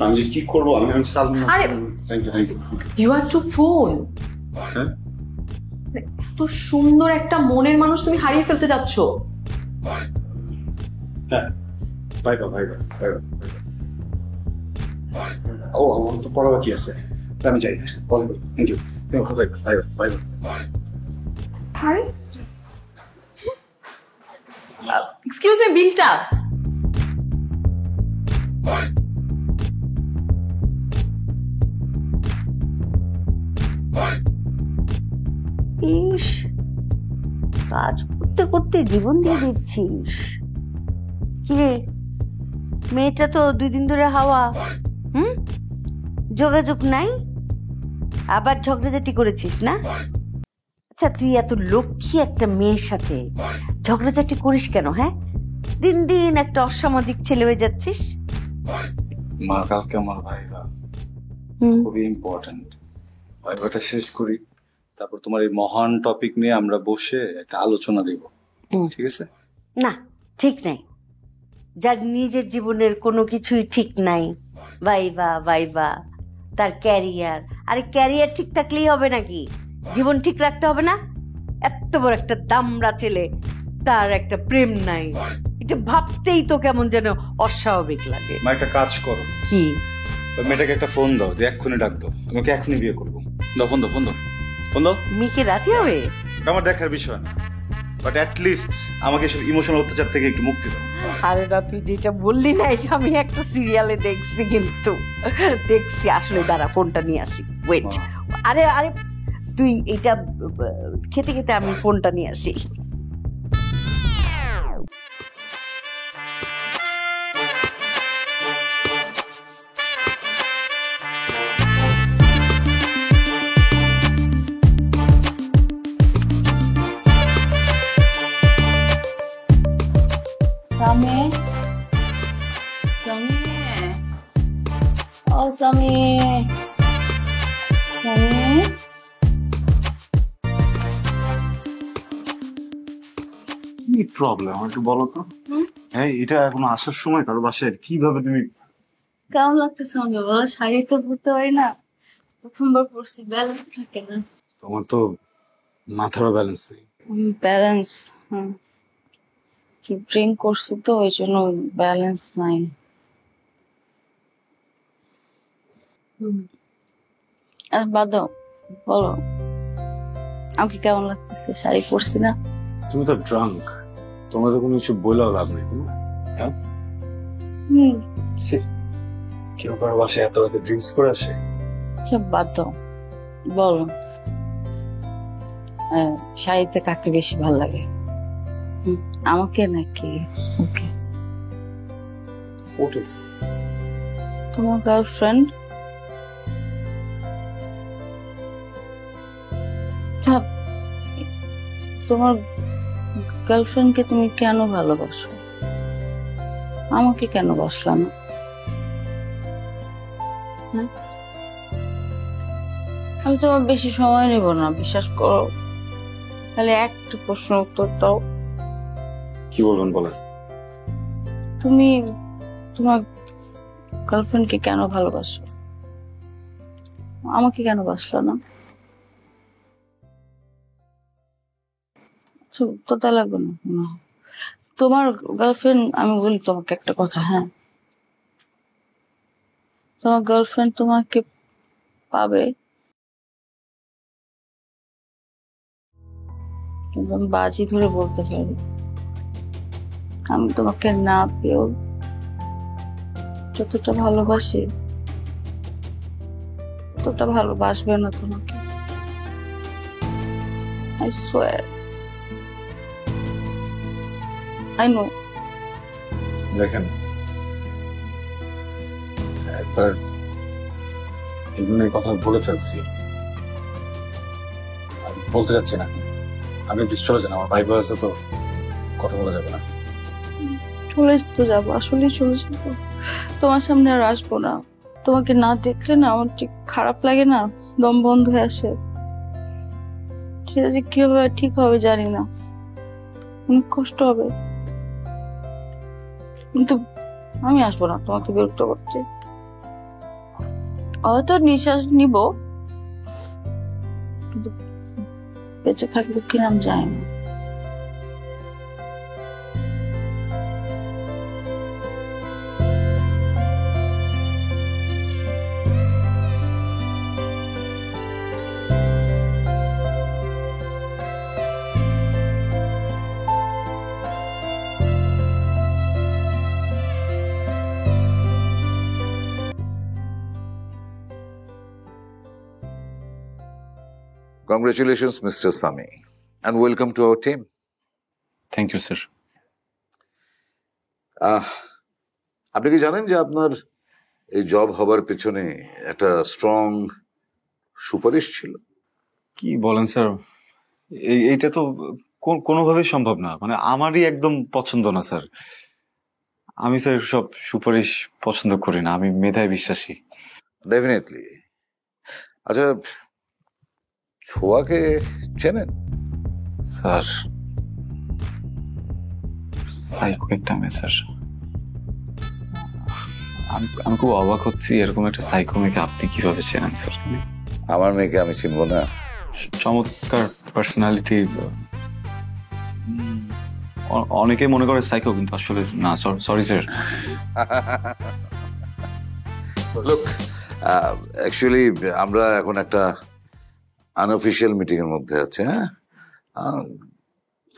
আমি যে কি করবো, আমি আরে ইউ আর টু ফুল। এত সুন্দর একটা মনের মানুষ তুমি হারিয়ে ফেলতে যাচ্ছ। হ্যাঁ, ভাইবা। ও, আমার তো পড়া বাকি আছে, আমি যাই। Thank you. ভাইবা। আরে এক্সকিউজ মি, বিলটা। ইস, কাজ করতে করতে জীবন দিয়ে দিচ্ছিস। কিরে, মেয়েটা তো 2 দিন ধরে হাওয়া। যোগাযোগ নাই, আবার ঝগড়াঝাটি করেছিস না? আচ্ছা, তুই এত লক্ষ্মী একটা মেয়ের সাথে ঝগড়াঝাটি করিস কেন? হ্যাঁ, দিন দিন একটা অসামাজিক ছেলে হয়ে যাচ্ছিস। মা, কালকে আমার ভাইবা খুবই ইম্পর্টেন্ট। ভাইবাটা শেষ করি, তারপর তোমার এই মহান টপিক নিয়ে আমরা বসে একটা আলোচনা দেব, ঠিক আছে? না, ঠিক নাই। যার নিজের জীবনের কোনো কিছুই ঠিক নাই, ভাইবা তার ক্যারিয়ার। আরে ক্যারিয়ার ঠিক থাকলেই হবে নাকি? জীবন ঠিক রাখতে হবে না? এত বড় একটা দামড়া ছেলে, তার একটা প্রেম নাই, এটা ভাবতেই তো কেমন যেন অস্বাভাবিক লাগে। মা, একটা কাজ করো। কি? ওই মেয়েটাকে একটা ফোন দাও, যে এক্ষুনি ডাক দাও, তোমাকে এখনই বিয়ে করবো। দাও ফোন দাও। মেয়েকে রাজি হবে? আমার দেখার বিষয় না। বাট অ্যাট লিস্ট আমাকে এসব ইমোশনাল অত্যাচার থেকে একটু মুক্তি দাও। আরে না, তুই যেটা বললি না, এটা আমি একটা সিরিয়ালে দেখছি, কিন্তু দেখছি আসলে। দাঁড়া, ফোনটা নিয়ে আসি, ওয়েট। আরে আরে তুই এটা খেতে খেতে আমি ফোনটা নিয়ে আসি। Sami. Sami. Oh, Sami. Sami. কি প্রবলেম একটু বলো তো। হ্যাঁ, এটা এখন আসার সময় কারো বাসায় কিভাবে তুমি? কেমন লাগতেছে আমাকে বলো? শাড়ি তো পরতে পারি না, প্রথমবার পরছি, ব্যালেন্স থাকে না। তোমার তো মাথারও ব্যালেন্স নেই। ব্যালেন্স, কি ড্রিঙ্ক করছি তো ওই জন্য ব্যালেন্স নাই। বাদ দাও, বলো আমাকে কেমন লাগতেছে? শাড়ি পরছি না? তুমি তো ড্রাঙ্ক, তোমার তো কোনো কিছু বলেও লাভ নেই। তুমি কেউ কারো বাসায় এত রাতে ড্রিঙ্কস করে আসে? সব বাদ দাও, বলো শাড়িতে কাকে বেশি ভালো লাগে? আমাকে নাকি ওকে? ওকে। তোমার গার্লফ্রেন্ড? তোমার গার্লফ্রেন্ডকে তুমি কেন ভালোবাসো? আমাকে কেন বাসলা না? আমি তোমার বেশি সময় নেব না, বিশ্বাস করো। তাহলে একটা প্রশ্ন উত্তর দাও। কি বলবেন বলেন। তুমি তোমার গার্লফ্রেন্ডকে কেন ভালোবাসো? আমাকে কেন বাসলা না? উত্তরটা লাগবে না। তোমার গার্লফ্রেন্ড, আমি বলি তোমাকে একটা কথা, হ্যাঁ, তোমার গার্লফ্রেন্ড তোমাকে পাবে, কিন্তু আমি বাজি ধরে বলতে পারি আমি তোমাকে না পেয়েও যতটা ভালোবাসি ততটা ভালোবাসবে না তোমাকে। I swear. I know. দেখেন, একবার এগুলো কথা বলে ফেলছি, বলতে যাচ্ছি না। আপনি প্লিজ চলে যান, আমার ভাই বোন আছে তো, কথা বলা যাবে না। চলে তো যাবো, আসলেই চলে যাবো। তোমার সামনে আর আসবো না। তোমাকে না দেখলে না আমার ঠিক খারাপ লাগে না, দম বন্ধ হয়ে আসে। সেটা যে কি হবে ঠিক হবে জানি না, অনেক কষ্ট হবে, কিন্তু আমি আসবো না তোমাকে বিরক্ত করতে। হয়তো নিঃশ্বাস নিব, কিন্তু বেঁচে থাকবো কিনা আমি জানি না। Congratulations, Mr. Sami, and welcome to our team. Thank you sir. আপনি কি জানেন যে আপনার এই জব হবার পেছনে একটা স্ট্রং সুপারিশ ছিল? কি বলেন স্যার, এইটা তো কোনোভাবেই সম্ভব না। মানে আমারই একদম পছন্দ না স্যার। আমি স্যার সব সুপারিশ পছন্দ করি না, আমি মেধায় বিশ্বাসী। ডেফিনেটলি। আচ্ছা, ছোঁয়াকে চেনেন? স্যার সাইকো একটা মেয়ে স্যার। আমি খুব অবাক হচ্ছি, এরকম একটা সাইকো মেয়েকে আপনি কিভাবে চেনেন স্যার? আমার মেয়েকে আমি চিনবো না? চমৎকার পার্সোনালিটি, অনেকে মনে করে সাইকো, কিন্তু আসলে না। Sorry sir. লুক, অ্যাকচুয়ালি আমরা এখন একটা আনঅফিশিয়াল মিটিং এর মধ্যে আছে। হ্যাঁ,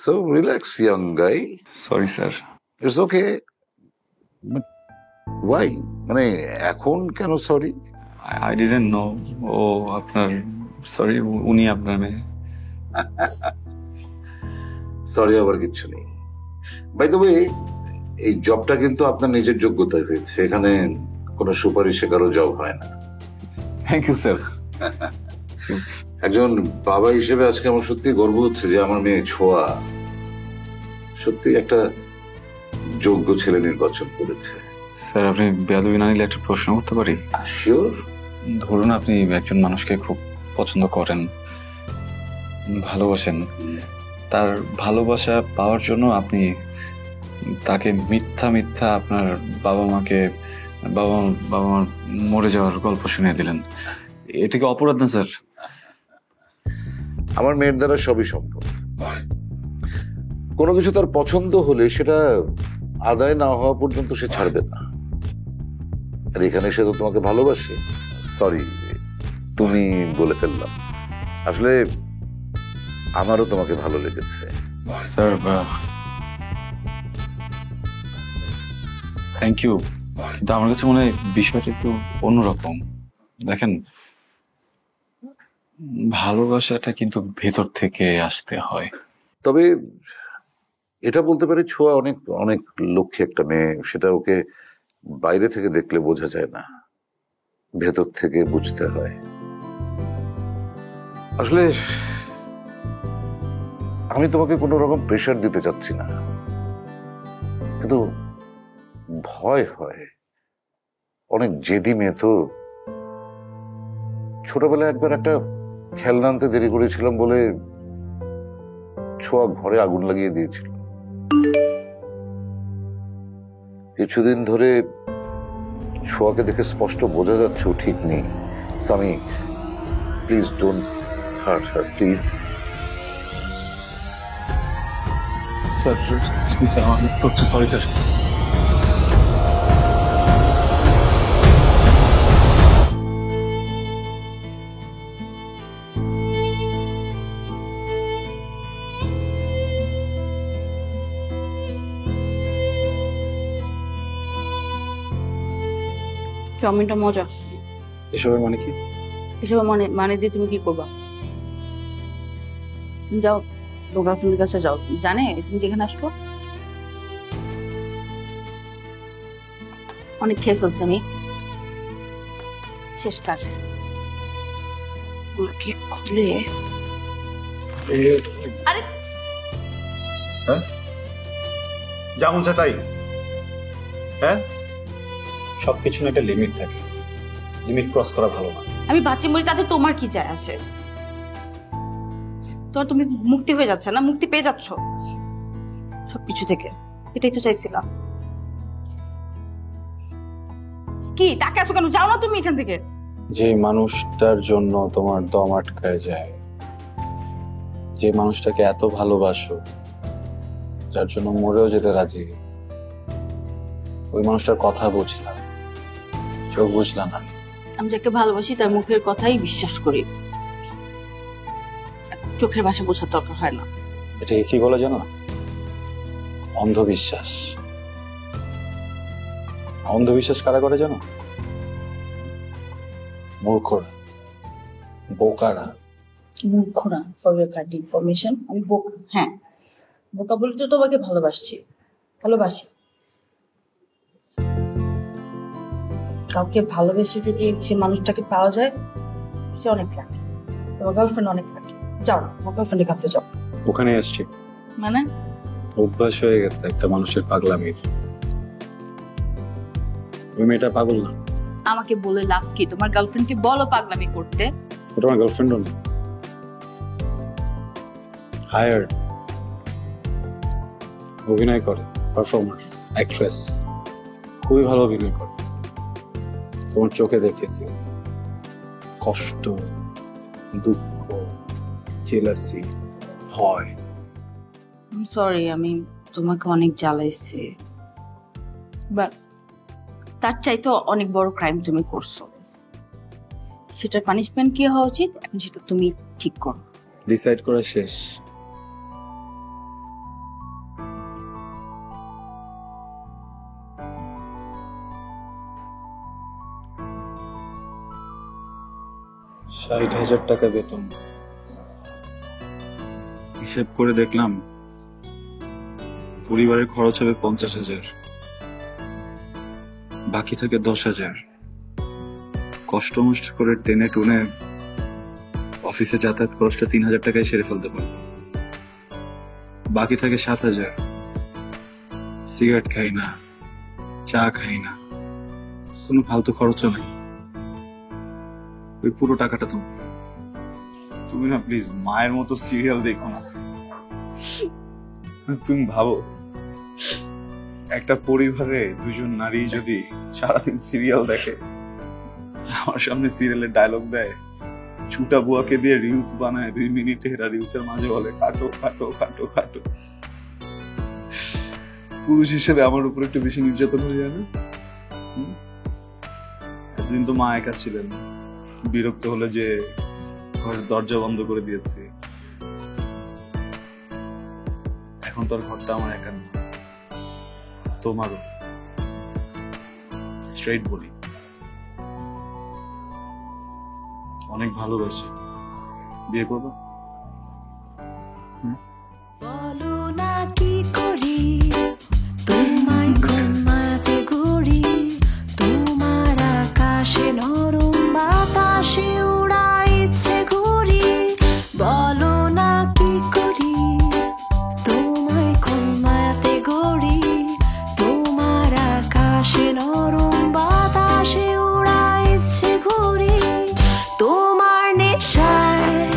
so relax young guy, sorry sir. It's okay. Why, মানে এখন কেন সরি? আই ডিডন্ট নো ও আপনার, সরি উনি আপনার মেয়ে। সরি আবার কিচ্ছু নেই। বাই দ্য ওয়ে, এই জবটা কিন্তু আপনার নিজের যোগ্যতায় হয়েছে, এখানে কোনো সুপারিশে কারো জব হয় না। Thank you sir. একজন বাবা হিসেবে আজকে আমার সত্যি গর্ব হচ্ছে যে আমার মেয়ে ছোঁয়া সত্যি একটা যোগ্য ছেলে নির্বাচন করেছে। স্যার আপনি বেয়াদবি না নিলে একটা প্রশ্ন করতে পারি? শিওর। ধরুন আপনি একজন মানুষকে খুব পছন্দ করেন, ভালোবাসেন, তার ভালোবাসা পাওয়ার জন্য আপনি তাকে মিথ্যা মিথ্যা আপনার বাবা মার মরে যাওয়ার গল্প শুনিয়ে দিলেন, এটা কি অপরাধ না স্যার? আমার মেয়ের দ্বারা সবই সম্ভব। কোনো কিছু তার পছন্দ হলে সেটা আদায় না হওয়া পর্যন্ত সে ছাড়বে না। আর এখানে সে তো তোমাকে ভালোবাসে। সরি, তুমি বলে ফেললাম, আসলে আমারও তোমাকে ভালো লেগেছে। স্যার থ্যাংক ইউ, কিন্তু আমার কাছে মনে হয় বিষয়টা একটু অন্যরকম। দেখেন, ভালোবাসাটা কিন্তু ভেতর থেকে আসতে হয়। তবে এটা বলতে পারি ছোঁয়া অনেক অনেক লক্ষ্মী একটা মেয়ে, সেটা ওকে বাইরে থেকে দেখলে বোঝা যায় না, ভেতর থেকে বুঝতে হয়। আসলে আমি তোমাকে কোনো রকম প্রেশার দিতে চাচ্ছি না, কিন্তু ভয় হয়। অনেক জেদি মেয়ে তো। ছোটবেলায় একবার একটা খেলনা আনতে দেরি করেছিলাম বলে ছোঁয়া ঘরে আগুন লাগিয়ে দিয়েছিল। কিছুদিন ধরে ছোঁয়াকে দেখে স্পষ্ট বোঝা যাচ্ছে ও ঠিক নেই। Sami, please don't hurt her, please. Sir sorry sir. চাউমিনটা মজা। এসবের মানে কি? এসব মানে দিয়ে তুমি কি করবা? তুমি যাও, গার্লফ্রেন্ডের কাছে যাও। জানে তুমি যেখানে আসবো? অনেক খেয়ে ফেলছি আমি, শেষ কাজ। ওকে খুলে আরে যেমন তাই, হ্যাঁ সবকিছু না একটা লিমিট থাকে, লিমিট ক্রস করা ভালো না। আমি বাঁচি মরি তাতে তোমার কি যায় আসে? তোমার তুমি মুক্তি হয়ে যাচ্ছে না, মুক্তি পেয়ে যাচ্ছ সবকিছু থেকে, এটাই তো চাইছিলাম। কি তাকে আছো কেন? যাও না তুমি এখান থেকে। যে মানুষটার জন্য তোমার দম আটকায় যায়, যে মানুষটাকে এত ভালোবাসো, যার জন্য মরেও যেতে রাজি, ওই মানুষটার কথা বুঝলাম, চোখ বুঝলাম না। আমি যাকে ভালোবাসি তার মুখের কথাই বিশ্বাস করি, চোখের ভাষা বোঝার দরকার হয় না। এটাকে কি বলে জানো? অন্ধবিশ্বাস। অন্ধবিশ্বাস কারা করে জানো? মূর্খরা, বোকারা। মূর্খরা, ফর ইউর কাইন্ড ইনফরমেশন, আমি বোকা। হ্যাঁ, বোকা বলে তো তোমাকে ভালোবাসি। কাউকে ভালোবেসে যদি সে মানুষটাকে পাওয়া যায়, সে অনেক লাগে। তোমার গার্লফ্রেন্ড অনেক লাগে। যাও, আমার গার্লফ্রেন্ডের কাছে যাও। ওখানে আসছি, মানে অভ্যাস হয়ে গেছে একটা মানুষের পাগলামির। ওই মেয়েটা পাগল না। আমাকে বলে লাভ কি? তোমার গার্লফ্রেন্ডকে বলো পাগলামি করতে। ওটা আমার গার্লফ্রেন্ডও না, হায়ার্ড। অভিনয় করে, পারফর্মার, অ্যাক্ট্রেস, খুবই ভালো অভিনয় করে। তোমার চোখে দেখেছি কষ্ট, দুঃখ, জেলাসি, ভয়। সরি, আমি তোমাকে অনেক জ্বালাইছি, বাট তার চাইতে অনেক বড় ক্রাইম তুমি করছো। সেটার পানিশমেন্ট কি হওয়া উচিত এখন সেটা তুমি ঠিক করো। ডিসাইড করা শেষ। 60,000 টাকা বেতন। হিসেব করে দেখলাম পরিবারের খরচ হবে 50,000, বাকি থাকে 10,000। কষ্ট মষ্ট করে টেনে টুনে অফিসে যাতায়াত খরচটা 3,000 টাকায় সেরে ফেলতে পারবো। বাকি থাকে 7,000। সিগারেট খাই না, চা খাই না, কোনো ফালতু খরচও নাই। ওই পুরো টাকাটা তুমি না প্লিজ মায়ের মতো সিরিয়াল দেখো না। তুমি ভাবো একটা পরিবারে দুজন নারী যদি সারাদিন সিরিয়াল দেখে, আমার সামনে সিরিয়ালের ডায়লগ দেয়, ছুটা বুয়াকে দিয়ে রিলস বানায় 2 মিনিটে, এরা রিলসের মাঝে বলে কাটো কাটো কাটো কাটো। পুরুষ হিসেবে আমার উপর একটু বেশি নির্যাতন হয়ে যাবে। এতদিন তো মা একা ছিলেন, বিরক্ত হলে যে ঘরের দরজা বন্ধ করে দিয়েছি। এখন তোর ঘরটা আমার একা না, তোমারও। স্ট্রেট বলি, অনেক ভালোবাসি। বিয়ে করবা? বলো না কি করি তোমায় ঘুমাতে ঘুরি, তোমার আকাশে নরম বাতাসে উড়াই ইচ্ছে ঘুরি। বলো না কি করি তোমায় ঘুমাতে ঘুরি, তোমার আকাশে নরম বাতাসে উড়াই ইচ্ছে ঘুরি। তোমার নেশায়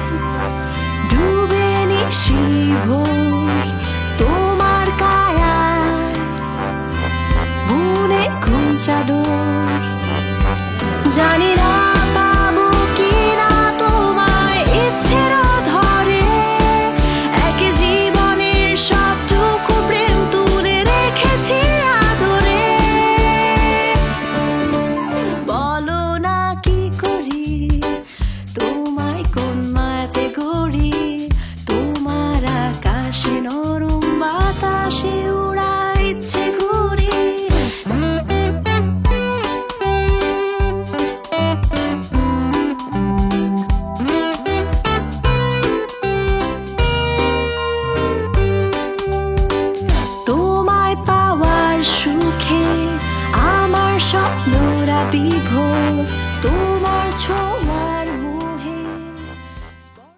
ডুবে নিশিভোর, তোমার কায়ায় বুনে ঘুম চাদর। জানি না পাবো কিনা তোমায় ইচ্ছের ধরে, এক জীবনের সবটুকু প্রেম তুলে রেখেছি আদরে। বলো না কি করি তোমায় কোন মায়াতে গড়ি, তোমার আকাশে নরম বাতাসে